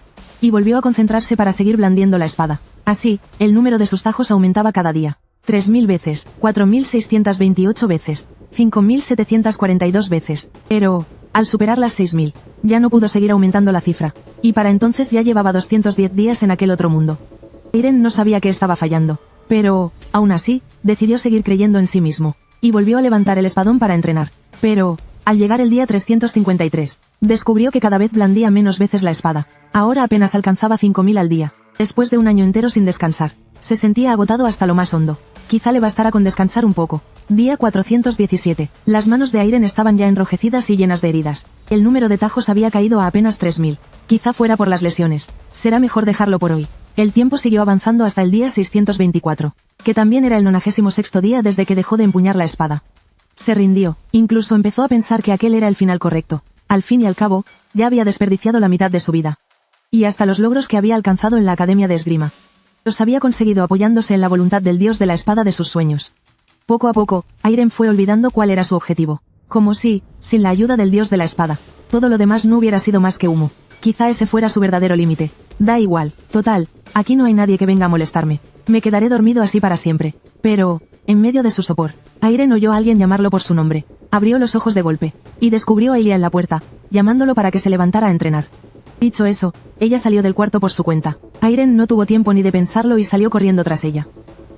Y volvió a concentrarse para seguir blandiendo la espada. Así, el número de sus tajos aumentaba cada día. 3.000 veces, 4.628 veces, 5.742 veces, pero, al superar las 6.000, ya no pudo seguir aumentando la cifra, y para entonces ya llevaba 210 días en aquel otro mundo. Airen no sabía que estaba fallando, pero, aún así, decidió seguir creyendo en sí mismo, y volvió a levantar el espadón para entrenar. Pero, al llegar el día 353, descubrió que cada vez blandía menos veces la espada. Ahora apenas alcanzaba 5.000 al día. Después de un año entero sin descansar, se sentía agotado hasta lo más hondo. Quizá le bastara con descansar un poco. Día 417. Las manos de Airen estaban ya enrojecidas y llenas de heridas. El número de tajos había caído a apenas 3.000. Quizá fuera por las lesiones. Será mejor dejarlo por hoy. El tiempo siguió avanzando hasta el día 624, que también era el 96º día desde que dejó de empuñar la espada. Se rindió, incluso empezó a pensar que aquel era el final correcto. Al fin y al cabo, ya había desperdiciado la mitad de su vida. Y hasta los logros que había alcanzado en la Academia de Esgrima. Los había conseguido apoyándose en la voluntad del dios de la espada de sus sueños. Poco a poco, Airen fue olvidando cuál era su objetivo. Como si, sin la ayuda del dios de la espada, todo lo demás no hubiera sido más que humo. Quizá ese fuera su verdadero límite. Da igual, total, aquí no hay nadie que venga a molestarme. Me quedaré dormido así para siempre. Pero, en medio de su sopor, Airen oyó a alguien llamarlo por su nombre. Abrió los ojos de golpe, y descubrió a Ilia en la puerta, llamándolo para que se levantara a entrenar. Dicho eso, ella salió del cuarto por su cuenta. Airen no tuvo tiempo ni de pensarlo y salió corriendo tras ella.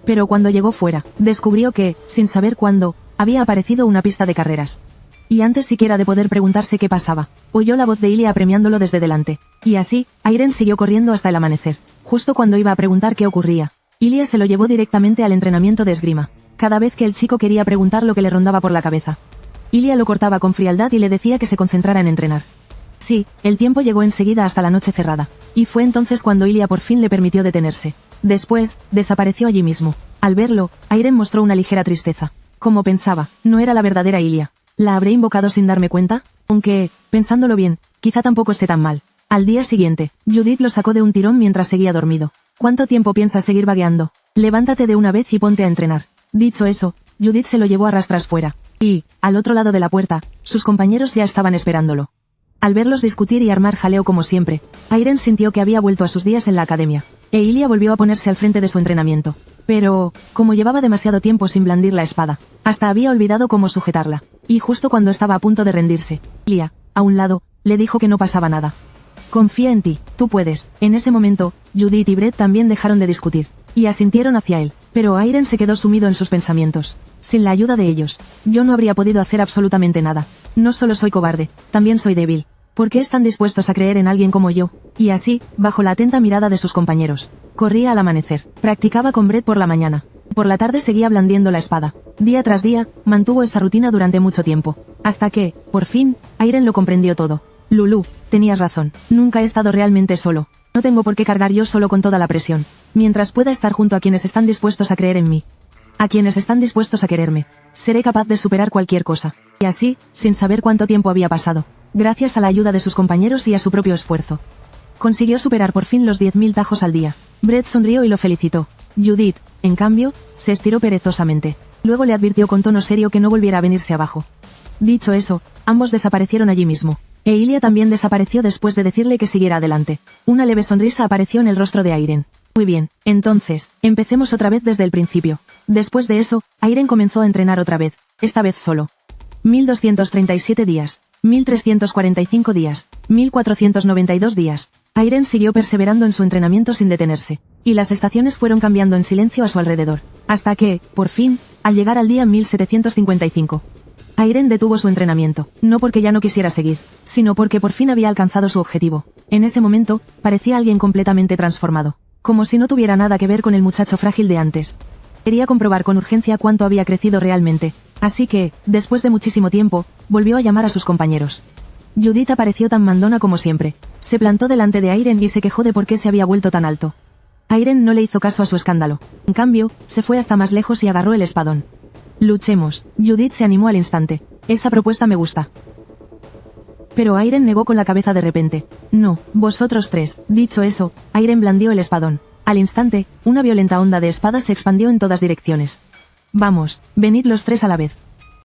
Pero cuando llegó fuera, descubrió que, sin saber cuándo, había aparecido una pista de carreras. Y antes siquiera de poder preguntarse qué pasaba, oyó la voz de Ilia apremiándolo desde delante. Y así, Airen siguió corriendo hasta el amanecer. Justo cuando iba a preguntar qué ocurría, Ilia se lo llevó directamente al entrenamiento de esgrima. Cada vez que el chico quería preguntar lo que le rondaba por la cabeza, Ilia lo cortaba con frialdad y le decía que se concentrara en entrenar. Sí, el tiempo llegó enseguida hasta la noche cerrada, y fue entonces cuando Ilia por fin le permitió detenerse. Después, desapareció allí mismo. Al verlo, Airen mostró una ligera tristeza. Como pensaba, no era la verdadera Ilia. ¿La habré invocado sin darme cuenta? Aunque, pensándolo bien, quizá tampoco esté tan mal. Al día siguiente, Judith lo sacó de un tirón mientras seguía dormido. ¿Cuánto tiempo piensas seguir vagueando? Levántate de una vez y ponte a entrenar. Dicho eso, Judith se lo llevó a rastras fuera. Y, al otro lado de la puerta, sus compañeros ya estaban esperándolo. Al verlos discutir y armar jaleo como siempre, Airen sintió que había vuelto a sus días en la academia, e Ilia volvió a ponerse al frente de su entrenamiento. Pero, como llevaba demasiado tiempo sin blandir la espada, hasta había olvidado cómo sujetarla, y justo cuando estaba a punto de rendirse, Ilia, a un lado, le dijo que no pasaba nada. Confía en ti, tú puedes. En ese momento, Judith y Brett también dejaron de discutir, y asintieron hacia él, pero Airen se quedó sumido en sus pensamientos. Sin la ayuda de ellos, yo no habría podido hacer absolutamente nada. No solo soy cobarde, también soy débil. ¿Por qué están dispuestos a creer en alguien como yo? Y así, bajo la atenta mirada de sus compañeros, corría al amanecer, practicaba con Brett por la mañana. Por la tarde seguía blandiendo la espada. Día tras día, mantuvo esa rutina durante mucho tiempo. Hasta que, por fin, Airen lo comprendió todo. Lulu, tenías razón. Nunca he estado realmente solo. No tengo por qué cargar yo solo con toda la presión. Mientras pueda estar junto a quienes están dispuestos a creer en mí. A quienes están dispuestos a quererme. Seré capaz de superar cualquier cosa. Y así, sin saber cuánto tiempo había pasado. Gracias a la ayuda de sus compañeros y a su propio esfuerzo, consiguió superar por fin los 10.000 tajos al día. Brett sonrió y lo felicitó. Judith, en cambio, se estiró perezosamente. Luego le advirtió con tono serio que no volviera a venirse abajo. Dicho eso, ambos desaparecieron allí mismo. E Ilia también desapareció después de decirle que siguiera adelante. Una leve sonrisa apareció en el rostro de Airen. Muy bien, entonces, empecemos otra vez desde el principio. Después de eso, Airen comenzó a entrenar otra vez, esta vez solo. 1237 días. 1345 días, 1492 días. Airen siguió perseverando en su entrenamiento sin detenerse, y las estaciones fueron cambiando en silencio a su alrededor, hasta que, por fin, al llegar al día 1755, Airen detuvo su entrenamiento, no porque ya no quisiera seguir, sino porque por fin había alcanzado su objetivo. En ese momento, parecía alguien completamente transformado, como si no tuviera nada que ver con el muchacho frágil de antes. Quería comprobar con urgencia cuánto había crecido realmente, así que, después de muchísimo tiempo, volvió a llamar a sus compañeros. Judith apareció tan mandona como siempre. Se plantó delante de Airen y se quejó de por qué se había vuelto tan alto. Airen no le hizo caso a su escándalo. En cambio, se fue hasta más lejos y agarró el espadón. Luchemos. Judith se animó al instante. Esa propuesta me gusta. Pero Airen negó con la cabeza de repente. No, vosotros tres. Dicho eso, Airen blandió el espadón. Al instante, una violenta onda de espadas se expandió en todas direcciones. Vamos, venid los tres a la vez.